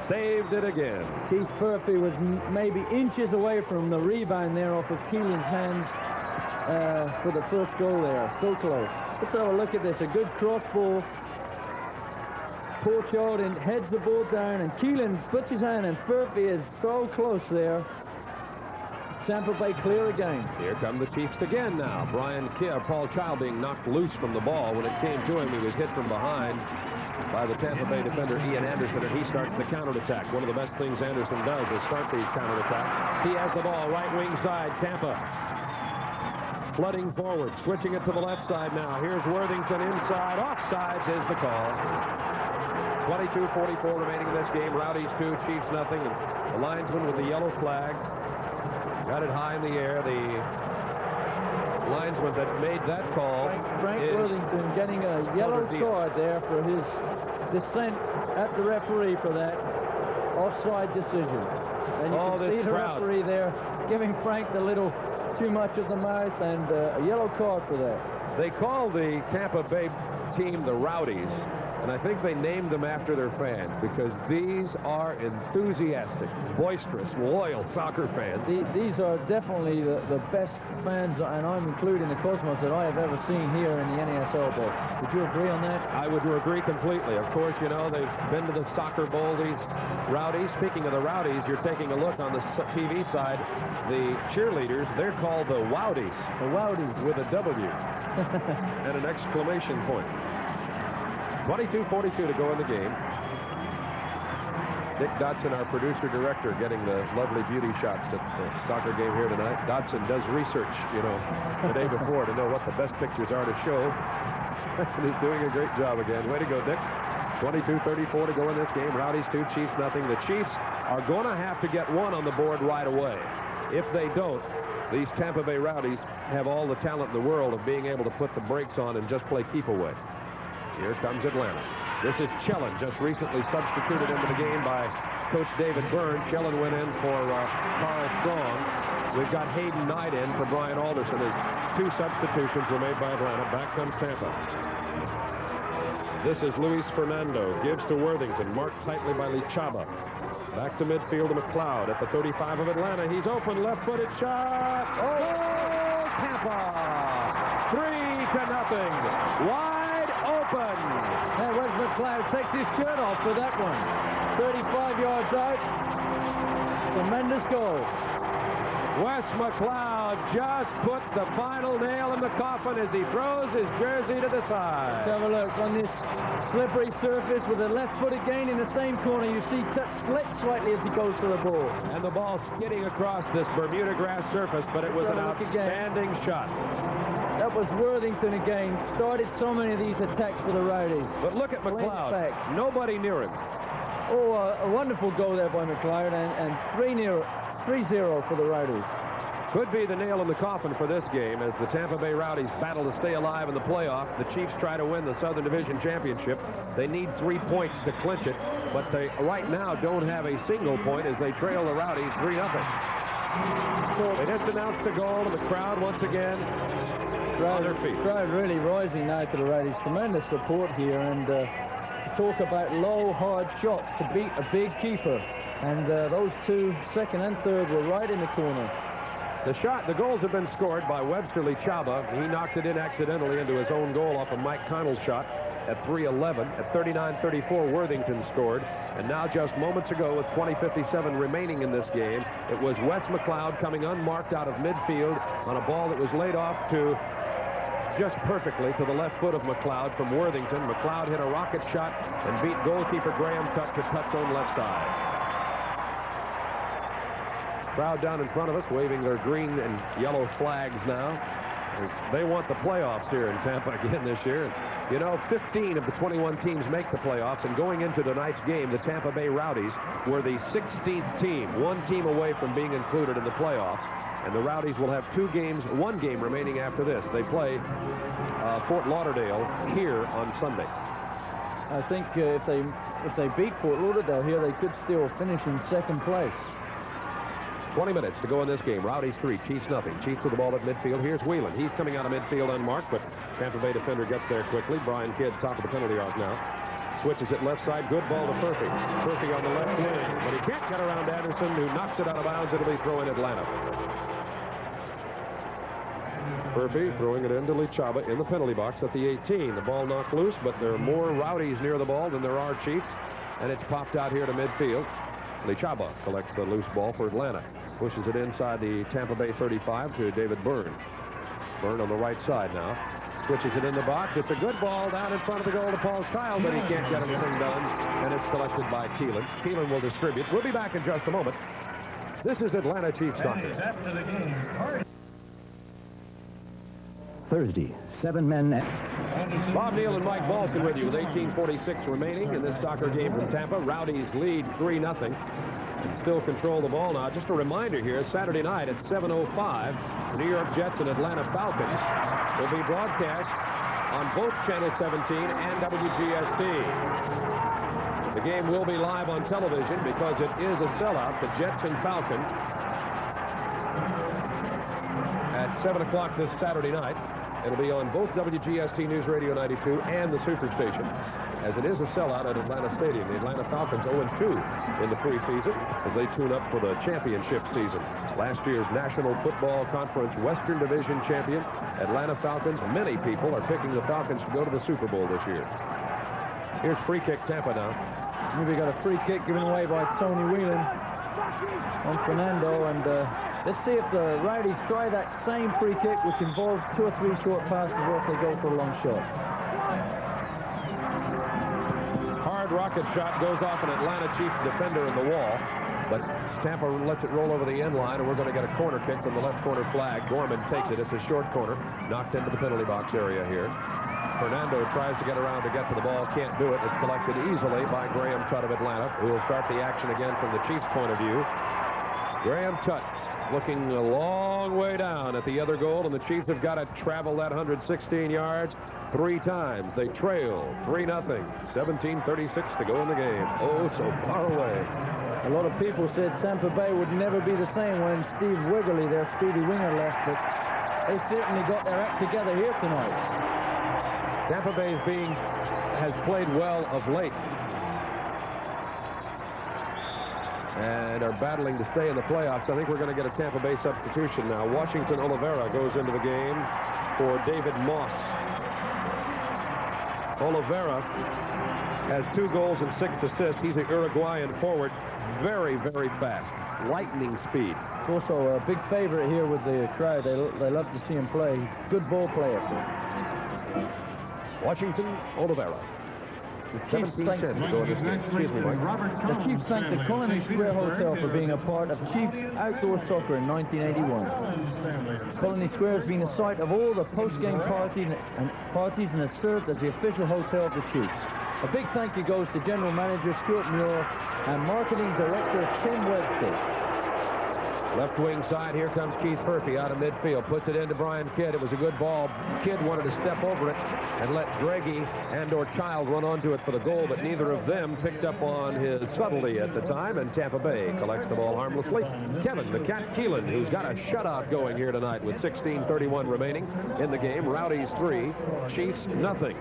saved it again. Keith Murphy was maybe inches away from the rebound there off of Keelan's hands for the first goal there. So close. Let's have a look at this. A good cross ball. Paul Child heads the ball down, and Keelan puts his hand, and Murphy is so close there. Tampa Bay clear again. Here come the Chiefs again now. Paul Child being knocked loose from the ball. When it came to him, he was hit from behind by the Tampa Bay defender Ian Anderson, and he starts the counterattack. One of the best things Anderson does is start these counterattacks. He has the ball, right wing side, Tampa. Flooding forward, switching it to the left side now. Here's Worthington inside. Offsides is the call. 22:44 remaining in this game. Rowdies 2, Chiefs nothing. And the linesman with the yellow flag got it high in the air. The linesman that made that call, Frank Worthington, getting a yellow card there for his dissent at the referee for that offside decision. And you can see the referee there giving Frank the little too much of the mouth, and a yellow card for that. They call the Tampa Bay team the Rowdies, and I think they named them after their fans because these are enthusiastic, boisterous, loyal soccer fans. These are definitely the best fans, and I'm including the Cosmos, that I have ever seen here in the NASL Bowl. Would you agree on that? I would agree completely. Of course, you know, they've been to the soccer bowl, these Rowdies. Speaking of the Rowdies, you're taking a look on the TV side. The cheerleaders, they're called the Wowdies. The Wowdies. With a W and an exclamation point. 22:42 to go in the game. Dick Dotson, our producer-director, getting the lovely beauty shots at the soccer game here tonight. Dotson does research, you know, the day before to know what the best pictures are to show. And is doing a great job again. Way to go, Dick. 22:34 to go in this game. Rowdies 2, Chiefs nothing. The Chiefs are going to have to get one on the board right away. If they don't, these Tampa Bay Rowdies have all the talent in the world of being able to put the brakes on and just play keep away. Here comes Atlanta. This is Chellen, just recently substituted into the game by Coach David Byrne. Chellen went in for Carl Strong. We've got Hayden Knight in for Brian Alderson as 2 substitutions were made by Atlanta. Back comes Tampa. This is Luis Fernando. Gives to Worthington. Marked tightly by Lichaba. Back to midfield to McLeod at the 35 of Atlanta. He's open, left-footed shot. Oh, Tampa! 3-0. Wide open. Now, Wes McLeod takes his shirt off for that one. 35 yards out. Tremendous goal. Wes McLeod just put the final nail in the coffin as he throws his jersey to the side. Let's have a look on this slippery surface with a left foot again in the same corner. You see touch slit slightly as he goes to the ball. And the ball skidding across this Bermuda grass surface, but it was an outstanding shot. That was Worthington again. Started so many of these attacks for the Rowdies. But look at McLeod. Nobody near him. Oh, a wonderful goal there by McLeod, and 3-0 for the Rowdies. Could be the nail in the coffin for this game as the Tampa Bay Rowdies battle to stay alive in the playoffs. The Chiefs try to win the Southern Division Championship. They need 3 points to clinch it, but they right now don't have a single point as they trail the Rowdies 3-0. They just announced the goal, and the crowd once again on their feet. Crowd really rising now to the Rowdies. Tremendous support here, and talk about low, hard shots to beat a big keeper. And those 2, second and third, were right in the corner. The goals have been scored by Webster Lichaba. He knocked it in accidentally into his own goal off of Mike Connell's shot at 3:11. At 39:34, Worthington scored. And now just moments ago, with 20:57 remaining in this game, it was Wes McLeod coming unmarked out of midfield on a ball that was laid off to just perfectly to the left foot of McLeod from Worthington. McLeod hit a rocket shot and beat goalkeeper Graham Tuck to touch on left side. Crowd down in front of us waving their green and yellow flags now. They want the playoffs here in Tampa again this year. You know, 15 of the 21 teams make the playoffs, and going into tonight's game, the Tampa Bay Rowdies were the 16th team, 1 team away from being included in the playoffs. And the Rowdies will have one game remaining after this. They play Fort Lauderdale here on Sunday. I think if they beat Fort Lauderdale here, they could still finish in second place. 20 minutes to go in this game. Rowdies 3, Chiefs nothing. Chiefs with the ball at midfield. Here's Whelan. He's coming out of midfield unmarked, but Tampa Bay defender gets there quickly. Brian Kidd, top of the penalty arc now. Switches it left side. Good ball to Furphy. Furphy on the left wing, but he can't get around Anderson, who knocks it out of bounds. It'll be throw in Atlanta. Furphy throwing it into Lichaba in the penalty box at the 18. The ball knocked loose, but there are more Rowdies near the ball than there are Chiefs, and it's popped out here to midfield. Lichaba collects the loose ball for Atlanta. Pushes it inside the Tampa Bay 35 to David Byrne. Byrne on the right side now. Switches it in the box. It's a good ball down in front of the goal to Paul Child, but he can't get anything done, and it's collected by Keelan. Keelan will distribute. We'll be back in just a moment. This is Atlanta Chiefs soccer. After the game. Thursday, 7 men. Bob Neal and Mike Balson with you with 18:46 remaining in this soccer game from Tampa. Rowdies lead 3-0 and still control the ball now. Just a reminder here, Saturday night at 7:05, the New York Jets and Atlanta Falcons will be broadcast on both Channel 17 and WGST. The game will be live on television because it is a sellout, the Jets and Falcons, at 7 o'clock this Saturday night. It'll be on both WGST News Radio 92 and the Super Station, as it is a sellout at Atlanta Stadium. The Atlanta Falcons 0-2 in the preseason as they tune up for the championship season. Last year's National Football Conference Western Division champion, Atlanta Falcons. Many people are picking the Falcons to go to the Super Bowl this year. Here's free kick Tampa now. We got a free kick given away by Tony Whelan on Fernando, and let's see if the Rowdies try that same free kick, which involves 2 or 3 short passes, or if they go for a long shot. Hard rocket shot goes off an Atlanta Chiefs defender in the wall, but Tampa lets it roll over the end line, and we're going to get a corner kick from the left corner flag. Gorman takes it. It's a short corner, knocked into the penalty box area here. Fernando tries to get around to get to the ball, can't do it. It's collected easily by Graham Tutt of Atlanta, who will start the action again from the Chiefs' point of view. Graham Tutt looking a long way down at the other goal, and the Chiefs have got to travel that 116 yards 3 times. They trail 3-0, 17:36 to go in the game. Oh, so far away. A lot of people said Tampa Bay would never be the same when Steve Wiggly, their speedy winger, left, but they certainly got their act together here tonight. Tampa Bay has played well of late and are battling to stay in the playoffs. I think we're going to get a Tampa Bay substitution now. Washington Oliveira goes into the game for David Moss. Oliveira has 2 goals and 6 assists. He's an Uruguayan forward. Very, very fast. Lightning speed. It's also a big favorite here with the crowd. They love to see him play. Good ball player. Washington Oliveira. The Chiefs thank the Colony Square Hotel for being a part of Chiefs outdoor soccer in 1981. Colony Square has been the site of all the post-game parties and has served as the official hotel of the Chiefs. A big thank you goes to General Manager Stuart Muir and Marketing Director Tim Webster. Left wing side, here comes Keith Furphy out of midfield. Puts it into Brian Kidd. It was a good ball. Kidd wanted to step over it and let Dregge and/or Child run onto it for the goal, but neither of them picked up on his subtlety at the time, and Tampa Bay collects the ball harmlessly. Kevin, the Cat Keelan, who's got a shutout going here tonight with 16:31 remaining in the game. Rowdies 3, Chiefs nothing.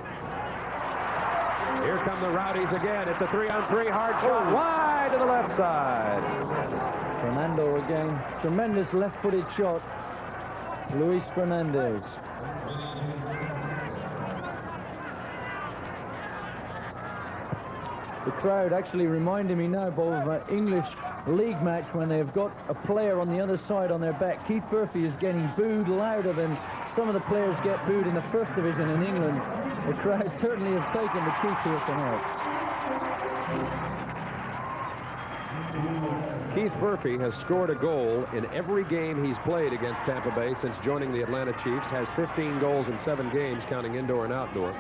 Here come the Rowdies again. It's a 3-on-3 hard shot wide to the left side. Fernando again. Tremendous left-footed shot. Luis Fernandez. The crowd actually reminded me now, Bob, of an English league match when they've got a player on the other side on their back. Keith Furphy is getting booed louder than some of the players get booed in the first division in England. The crowd certainly have taken the key to it tonight. Keith Furphy has scored a goal in every game he's played against Tampa Bay since joining the Atlanta Chiefs. Has 15 goals in 7 games, counting indoor and outdoor.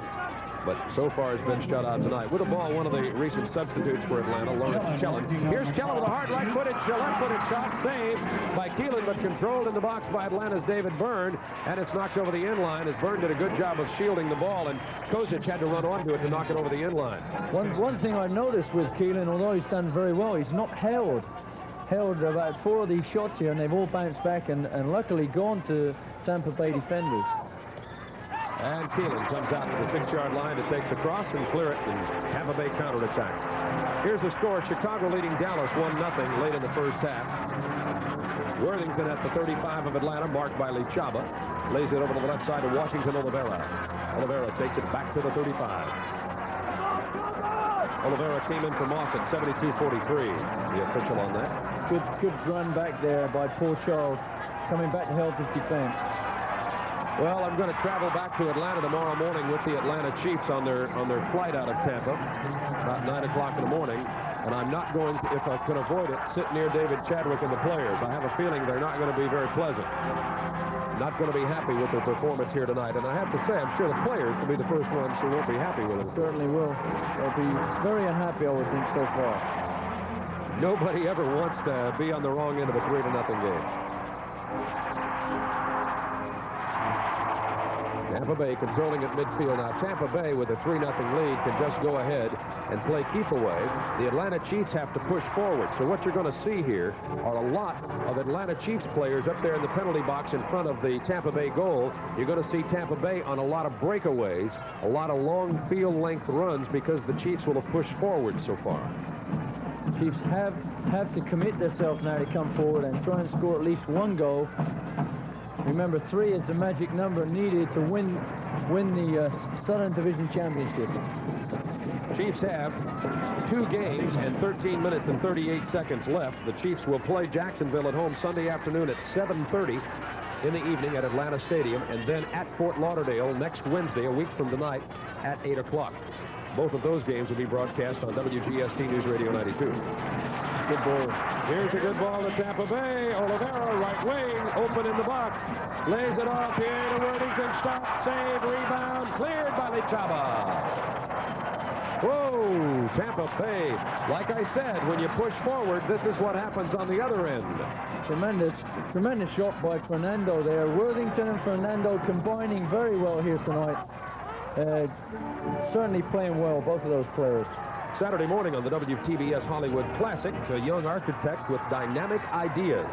but so far has been shut out tonight. With the ball, one of the recent substitutes for Atlanta, Lawrence Chadwick. Here's Keelan with a hard right-footed, left-footed shot saved by Keelan, but controlled in the box by Atlanta's David Byrne, and it's knocked over the end line as Byrne did a good job of shielding the ball, and Kozic had to run onto it to knock it over the end line. One thing I noticed with Keelan, although he's done very well, he's not held about 4 of these shots here, and they've all bounced back and luckily gone to Tampa Bay defenders. And Keelan comes out to the 6-yard line to take the cross and clear it, and Tampa Bay counterattacks. Here's the score. Chicago leading Dallas 1-0 late in the first half. Worthington at the 35 of Atlanta, marked by Lichaba. Lays it over to the left side to Washington Oliveira. Oliveira takes it back to the 35. Oliveira came in from off at 72-43, the official on that. Good run back there by poor Charles, coming back to help his defense. Well, I'm going to travel back to Atlanta tomorrow morning with the Atlanta Chiefs on their flight out of Tampa, about 9 o'clock in the morning, and I'm not going to, if I can avoid it, sit near David Chadwick and the players. I have a feeling they're not going to be very pleasant. Not going to be happy with their performance here tonight, and I have to say, I'm sure the players will be the first ones who won't be happy with it. Certainly will. They'll be very unhappy, I would think, so far. Nobody ever wants to be on the wrong end of a 3-0 game. Tampa Bay controlling at midfield. Now Tampa Bay with a 3-0 lead can just go ahead and play keep away. The Atlanta Chiefs have to push forward. So what you're going to see here are a lot of Atlanta Chiefs players up there in the penalty box in front of the Tampa Bay goal. You're going to see Tampa Bay on a lot of breakaways, a lot of long field length runs because the Chiefs will have pushed forward so far. Chiefs have to commit themselves now to come forward and try and score at least 1 goal. Remember, 3 is the magic number needed to win the Southern Division Championship. Chiefs have 2 games and 13 minutes and 38 seconds left. The Chiefs will play Jacksonville at home Sunday afternoon at 7:30 in the evening at Atlanta Stadium, and then at Fort Lauderdale next Wednesday, a week from tonight, at 8 o'clock. Both of those games will be broadcast on WGST News Radio 92. Good ball. Here's a good ball to Tampa Bay. Oliveira, right wing, open in the box. Lays it off here to Worthington. Stop, save, rebound, cleared by Lichaba. Whoa, Tampa Bay. Like I said, when you push forward, this is what happens on the other end. Tremendous shot by Fernando there. Worthington and Fernando combining very well here tonight. Certainly playing well, both of those players. Saturday morning on the WTBS Hollywood Classic, a young architect with dynamic ideas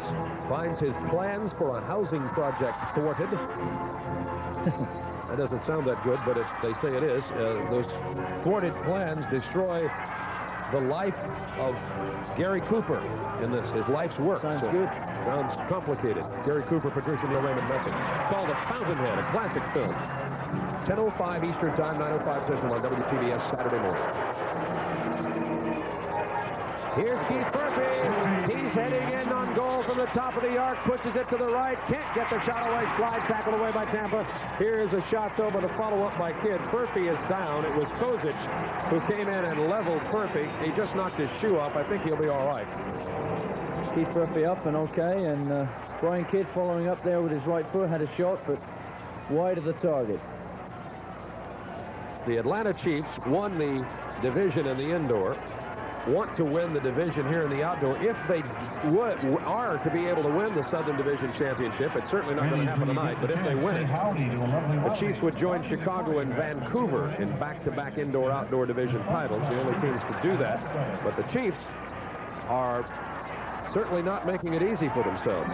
finds his plans for a housing project thwarted. That doesn't sound that good, but they say it is. Those thwarted plans destroy the life of Gary Cooper in this, his life's work. Sounds good. Sounds complicated. Gary Cooper, Patricia Neal, Raymond Messing. It's called The Fountainhead, a classic film. 10:05 Eastern Time, 9:05 Central on WTBS Saturday morning. Here's Keith Murphy. He's heading in on goal from the top of the arc, pushes it to the right, can't get the shot away, slide tackled away by Tampa. Here is a shot, though, but a follow-up by Kidd. Murphy is down. It was Kozic who came in and leveled Murphy. He just knocked his shoe off. I think he'll be all right. Keith Murphy up and okay, and Brian Kidd following up there with his right foot, had a shot, but wide of the target. The Atlanta Chiefs won the division in the indoor, want to win the division here in the outdoor. If they are to be able to win the Southern Division Championship, it's certainly not going to happen tonight, but if they win it, the Chiefs would join Chicago and Vancouver in back-to-back indoor-outdoor division titles, the only teams to do that. But the Chiefs are certainly not making it easy for themselves.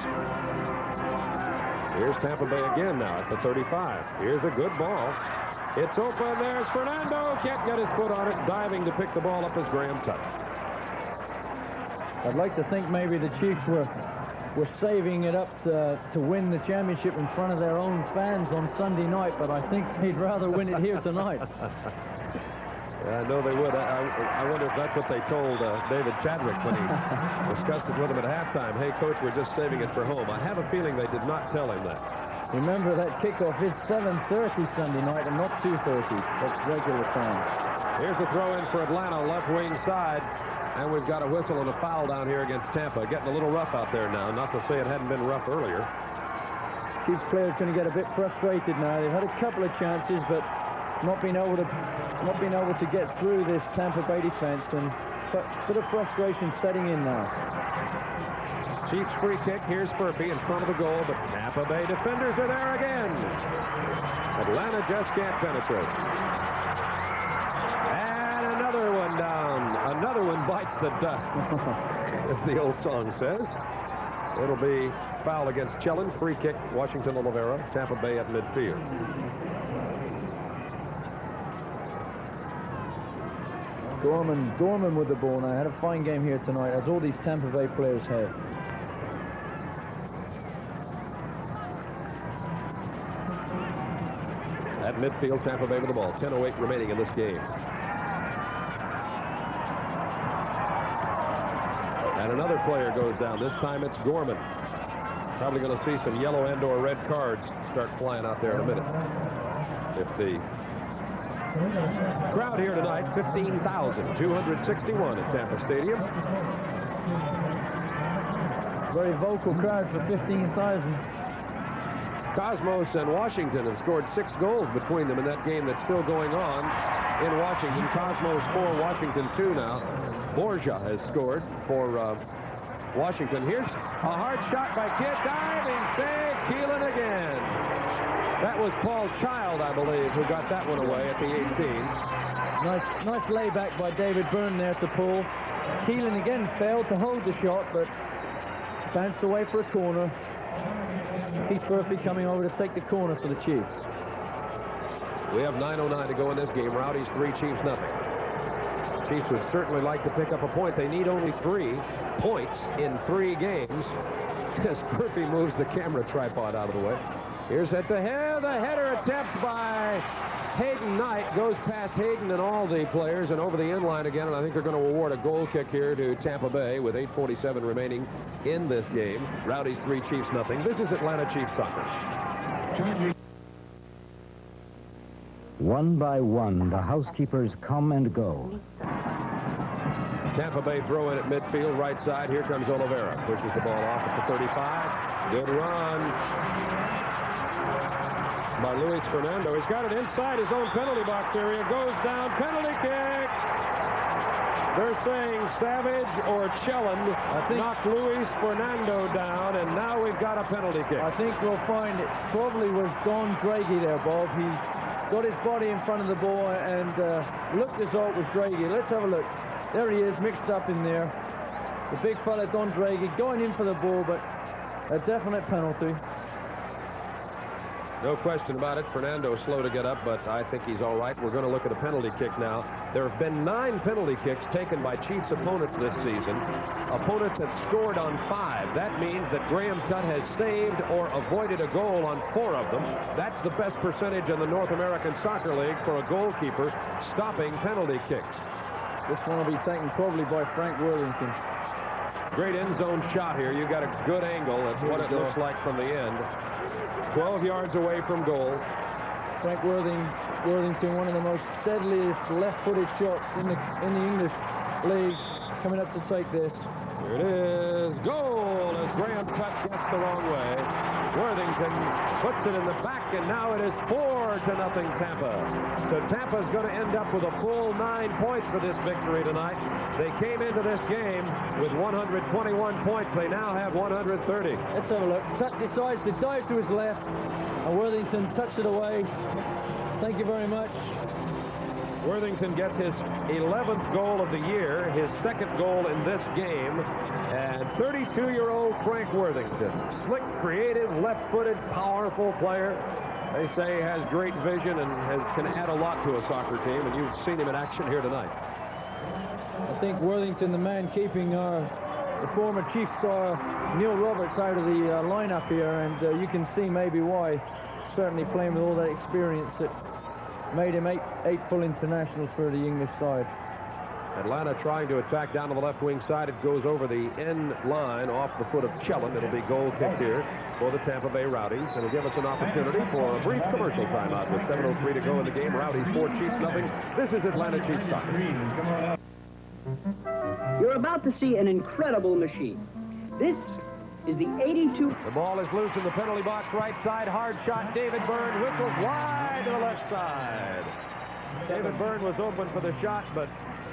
Here's Tampa Bay again now at the 35. Here's a good ball. It's open. There's Fernando. Can't get his foot on it. Diving to pick the ball up as Graham Tuck. I'd like to think maybe the Chiefs were saving it up to win the championship in front of their own fans on Sunday night, but I think they'd rather win it here tonight. Yeah, I know they would. I wonder if that's what they told David Chadwick when he discussed it with him at halftime. Hey, Coach, we're just saving it for home. I have a feeling they did not tell him that. Remember, that kickoff is 7:30 Sunday night and not 2:30. That's regular time. Here's the throw in for Atlanta, left wing side. And we've got a whistle and a foul down here against Tampa. Getting a little rough out there now. Not to say it hadn't been rough earlier. Chiefs players going to get a bit frustrated now. They've had a couple of chances, but not being able to get through this Tampa Bay defense, and but a bit of frustration setting in now. Chiefs free kick. Here's Furphy in front of the goal, but Tampa Bay defenders are there again. Atlanta just can't penetrate. And another one down. Another one bites the dust, as the old song says. It'll be foul against Chellen. Free kick, Washington Oliveira. Tampa Bay at midfield. Gorman with the ball now. Had a fine game here tonight, as all these Tampa Bay players have. At midfield, Tampa Bay with the ball. 10:08 remaining in this game. And another player goes down. This time it's Gorman. Probably going to see some yellow and/or red cards start flying out there in a minute. If the crowd here tonight, 15,261 at Tampa Stadium. Very vocal crowd for 15,000. Cosmos and Washington have scored 6 goals between them in that game that's still going on in Washington. Cosmos 4, Washington 2 now. Borja has scored for Washington. Here's a hard shot by Kidd. Diving save. Keelan again. That was Paul Child, I believe, who got that one away at the 18. Nice layback by David Byrne there to pull. Keelan again failed to hold the shot, but bounced away for a corner. Keith Murphy coming over to take the corner for the Chiefs. We have 9:09 to go in this game. Rowdies 3, Chiefs nothing. Chiefs would certainly like to pick up a point. They need only 3 points in 3 games. As Murphy moves the camera tripod out of the way. Here's at the head. The header attempt by Hayden Knight goes past Hayden and all the players and over the end line again, and I think they're going to award a goal kick here to Tampa Bay with 8:47 remaining in this game. Rowdies 3, Chiefs nothing. This is Atlanta Chiefs soccer. One by one, the housekeepers come and go. Tampa Bay throw in at midfield, right side. Here comes Oliveira. Pushes the ball off at the 35. Good run by Luis Fernando. He's got it inside his own penalty box area. Goes down. Penalty kick. They're saying Savage or Chellen knocked Luis Fernando down, and now we've got a penalty kick. I think we'll find it probably was Don Draghi there, Bob. He got his body in front of the ball and looked as though it was Draghi. Let's have a look. There he is, mixed up in there. The big fella, Don Draghi, going in for the ball, but a definite penalty. No question about it. Fernando slow to get up, but I think he's all right. We're going to look at a penalty kick now. There have been 9 penalty kicks taken by Chiefs opponents this season. Opponents have scored on 5. That means that Graham Tutt has saved or avoided a goal on 4 of them. That's the best percentage in the North American Soccer League for a goalkeeper stopping penalty kicks. This one will be taken probably by Frank Worthington. Great end zone shot here. You got a good angle at what it looks like from the end. 12 yards away from goal. Frank Worthington, one of the most deadliest left-footed shots in the English league, coming up to take this. Here it is. Goal as Graham Tutt gets the wrong way. Worthington puts it in the back, and now it is 4-0 Tampa. So Tampa's going to end up with a full 9 points for this victory tonight. They came into this game with 121 points. They now have 130. Let's have a look. Tutt decides to dive to his left, and Worthington tucks it away. Thank you very much. Worthington gets his 11th goal of the year, his 2nd goal in this game, and 32-year-old Frank Worthington. Slick, creative, left-footed, powerful player. They say he has great vision and can add a lot to a soccer team, and you've seen him in action here tonight. I think Worthington, the man keeping the former Chief star Neil Roberts out of the lineup here, and you can see maybe why. Certainly playing with all that experience that made him eight full internationals for the English side. Atlanta trying to attack down to the left wing side. It goes over the end line off the foot of Chellen. It'll be goal kick here for the Tampa Bay Rowdies. And it'll give us an opportunity for a brief commercial timeout with 7:03 to go in the game. Rowdies 4, Chiefs nothing. This is Atlanta Chiefs soccer. You're about to see an incredible machine. This is the 82. The ball is loose in the penalty box right side. Hard shot. David Byrne whistles wide to the left side. David Byrne was open for the shot, but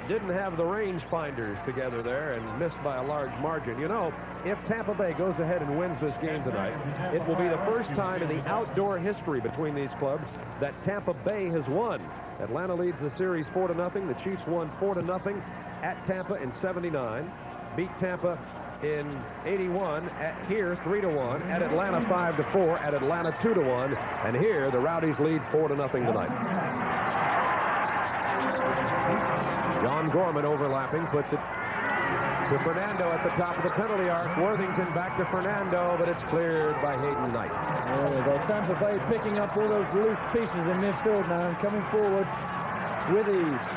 didn't have the range finders together there and missed by a large margin. You know, if Tampa Bay goes ahead and wins this game tonight, it will be the first time in the outdoor history between these clubs that Tampa Bay has won. Atlanta leads the series 4-0. The Chiefs won 4-0 at Tampa in 79. Beat Tampa in 81 here 3-1, at Atlanta 5-4, at Atlanta 2-1, and here the Rowdies lead 4-0 tonight. John Gorman overlapping, puts it to Fernando at the top of the penalty arc. Worthington back to Fernando, but it's cleared by Hayden Knight. Well, Tampa Bay picking up all those loose pieces in midfield now and coming forward with ease.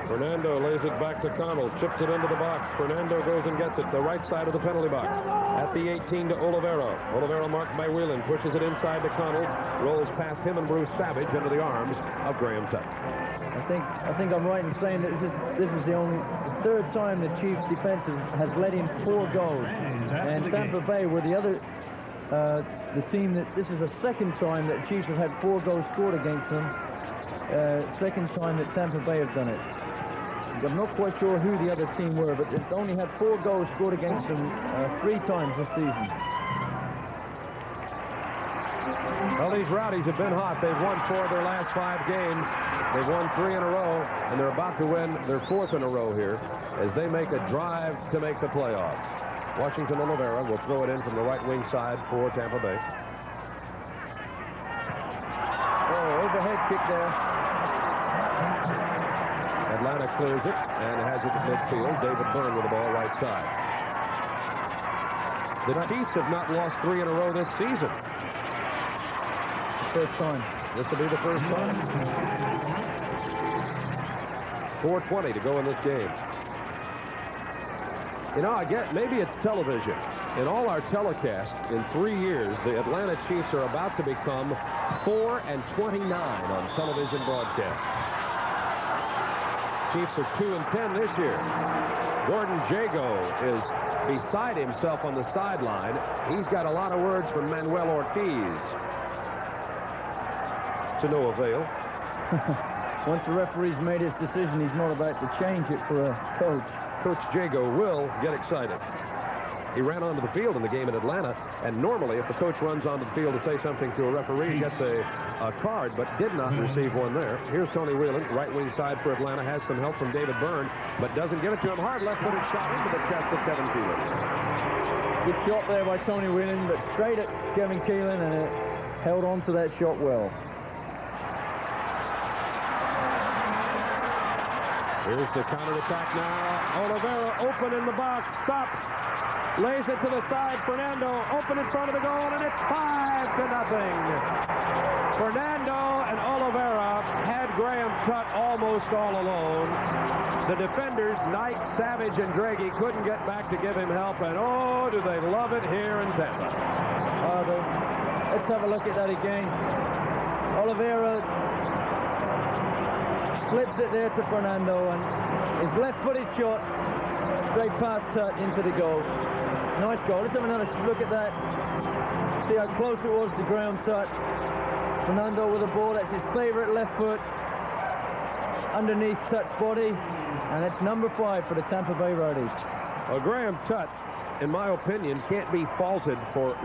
Fernando lays it back to Connell, chips it into the box. Fernando goes and gets it, the right side of the penalty box. At the 18 to Oliveira. Oliveira marked by Whelan, pushes it inside to Connell, rolls past him and Bruce Savage into the arms of Graham Tutt. I think I'm right in saying that this is the third time the Chiefs defense has let in 4 goals. And Tampa Bay were the other the team that this is the second time that the Chiefs have had 4 goals scored against them. Second time that Tampa Bay have done it. I'm not quite sure who the other team were, but they've only had 4 goals scored against them 3 times this season. Well, these Rowdies have been hot. They've won 4 of their last 5 games. They've won 3 in a row, and they're about to win their 4th in a row here as they make a drive to make the playoffs. Washington Oliveira will throw it in from the right wing side for Tampa Bay. Oh, overhead kick there. Atlanta clears it and has it at midfield. David Byrne with the ball right side. The Chiefs have not lost 3 in a row this season. First time. This will be the first time. 4:20 to go in this game. You know, I get maybe it's television. In all our telecasts in 3 years, the Atlanta Chiefs are about to become 4-29 on television broadcast. Chiefs are 2-10 this year. Gordon Jago is beside himself on the sideline. He's got a lot of words from Manuel Ortiz. To no avail. Once the referee's made his decision, he's not about to change it for a coach. Coach Jago will get excited. He ran onto the field in the game in Atlanta, and normally if the coach runs onto the field to say something to a referee, he gets a card, but did not receive one there. Here's Tony Whelan, right wing side for Atlanta, has some help from David Byrne, but doesn't give it to him. Hard left-footed shot into the chest of Kevin Keelan. Good shot there by Tony Whelan, but straight at Kevin Keelan, and it held on to that shot well. Here's the counterattack now. Oliveira open in the box, stops, lays it to the side. Fernando open in front of the goal, and it's 5-0. Fernando and Oliveira had Graham Tutt almost all alone. The defenders, Knight, Savage, and Draghi couldn't get back to give him help, and oh, do they love it here in Tampa. Let's have a look at that again. Oliveira slips it there to Fernando, and his left-footed shot straight past Tutt into the goal. Nice goal. Let's have another look at that. See how close it was to Graham Tutt. Fernando with the ball. That's his favorite left foot underneath Tutt's body, and it's number 5 for the Tampa Bay Rowdies. Well, Graham Tutt, in my opinion, can't be faulted for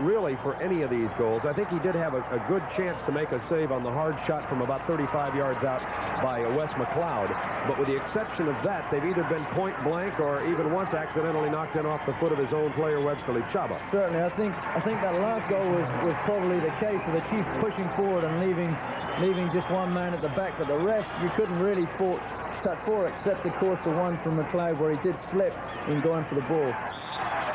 any of these goals. I think he did have a good chance to make a save on the hard shot from about 35 yards out by Wes McLeod. But with the exception of that, they've either been point blank or even once accidentally knocked in off the foot of his own player, Webster Chaba. Certainly, I think that last goal was probably the case of the Chiefs pushing forward and leaving just one man at the back. But the rest, you couldn't really fault Tutt for, except, of course, the one from McLeod where he did slip in going for the ball.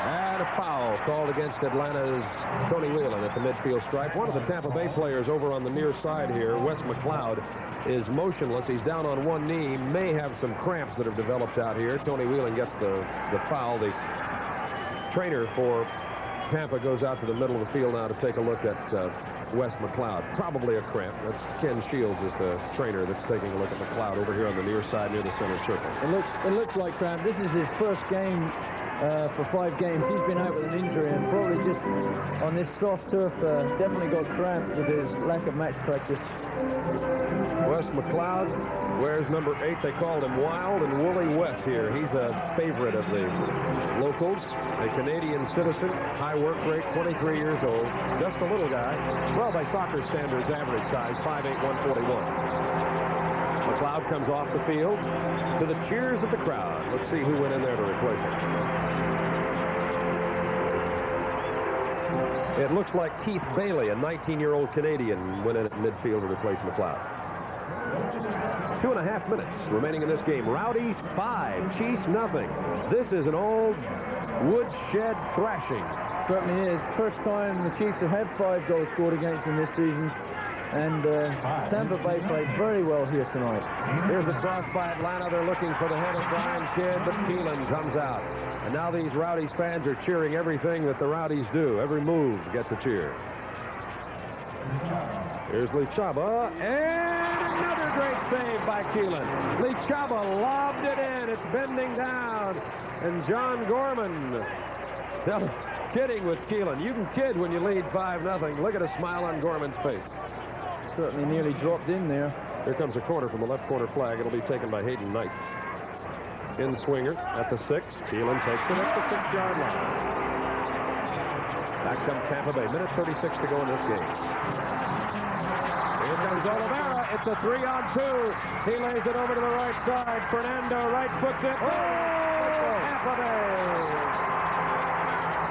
And a foul called against Atlanta's Tony Whelan at the midfield stripe. One of the Tampa Bay players over on the near side here, Wes McLeod, is motionless. He's down on one knee, may have some cramps that have developed out here. Tony Whelan gets the foul. The trainer for Tampa goes out to the middle of the field now to take a look at Wes McLeod. Probably a cramp. That's Ken Shields is the trainer that's taking a look at McLeod over here on the near side near the center circle. It looks like cramp. This is his first game for 5 games. He's been out with an injury and probably just on this soft turf definitely got cramp with his lack of match practice. Wes McLeod wears number 8. They called him Wild and Woolly Wes here. He's a favorite of the locals, a Canadian citizen, high work rate, 23 years old, just a little guy. Well, by soccer standards, average size, 5'8", 141. McLeod comes off the field to the cheers of the crowd. Let's see who went in there to replace him. It looks like Keith Bailey, a 19-year-old Canadian, went in at midfield to replace McLeod. 2.5 minutes remaining in this game. Rowdies 5, Chiefs nothing. This is an old woodshed thrashing. Certainly is. First time the Chiefs have had 5 goals scored against them this season. And Tampa Bay played very well here tonight. Here's a cross by Atlanta. They're looking for the head of Brian Kidd, but Keelan comes out. And now these Rowdies fans are cheering everything that the Rowdies do. Every move gets a cheer. Here's Lichaba, and another great save by Keelan. Lichaba lobbed it in. It's bending down. And John Gorman kidding with Keelan. You can kid when you lead 5-0. Look at a smile on Gorman's face. Certainly nearly dropped in there. Here comes a corner from the left corner flag. It'll be taken by Hayden Knight. In swinger at the 6. Keelan takes it at the 6-yard line. Back comes Tampa Bay. Minute 36 to go in this game. Here comes Oliveira. It's a 3-on-2. He lays it over to the right side. Fernando right foots it. Oh! Tampa Bay.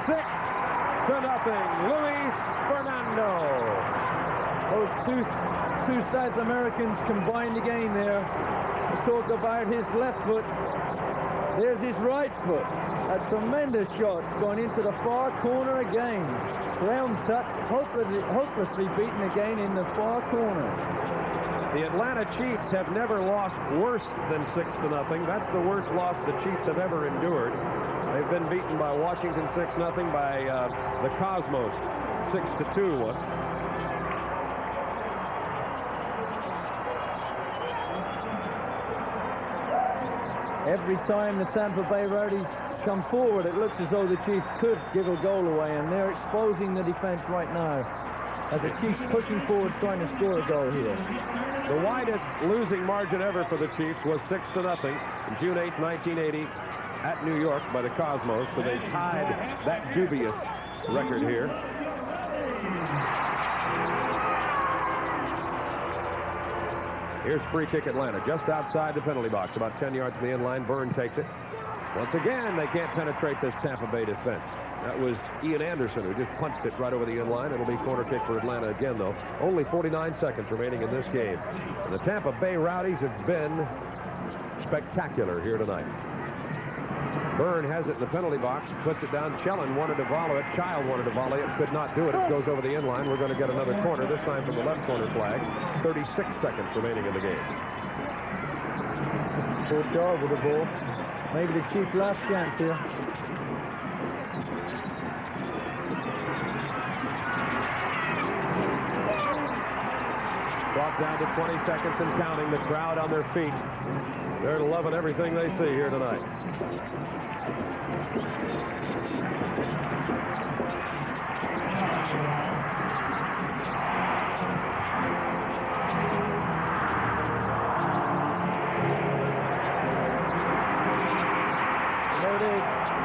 6-0. Luis Fernando. Those two South Americans combined again there. We talk about his left foot. There's his right foot. A tremendous shot going into the far corner again. Round tut, hopelessly beaten again in the far corner. The Atlanta Chiefs have never lost worse than 6-0. That's the worst loss the Chiefs have ever endured. They've been beaten by Washington 6-0, by the Cosmos 6-2 once. Every time the Tampa Bay Rowdies come forward, it looks as though the Chiefs could give a goal away, and they're exposing the defense right now as the Chiefs pushing forward trying to score a goal here. The widest losing margin ever for the Chiefs was 6-0 in June 8, 1980 at New York by the Cosmos, so they tied that dubious record here. Here's free kick Atlanta, just outside the penalty box, about 10 yards from the end line. Byrne takes it. Once again, they can't penetrate this Tampa Bay defense. That was Ian Anderson who just punched it right over the end line. It'll be corner kick for Atlanta again, though. Only 49 seconds remaining in this game. And the Tampa Bay Rowdies have been spectacular here tonight. Byrne has it in the penalty box, puts it down. Chellen wanted to volley it. Child wanted to volley it, could not do it. It goes over the end line. We're going to get another corner, this time from the left corner flag. 36 seconds remaining in the game. Poor Child with the ball. Maybe the Chiefs' last chance here. Clock down to 20 seconds and counting. The crowd on their feet. They're loving everything they see here tonight.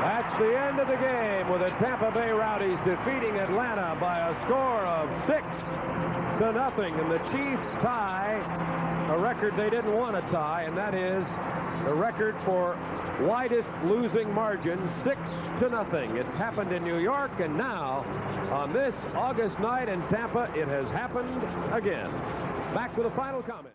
That's the end of the game, with the Tampa Bay Rowdies defeating Atlanta by a score of 6-0. And the Chiefs tie a record they didn't want to tie, and that is the record for widest losing margin, 6-0. It's happened in New York, and now on this August night in Tampa, it has happened again. Back with a final comment.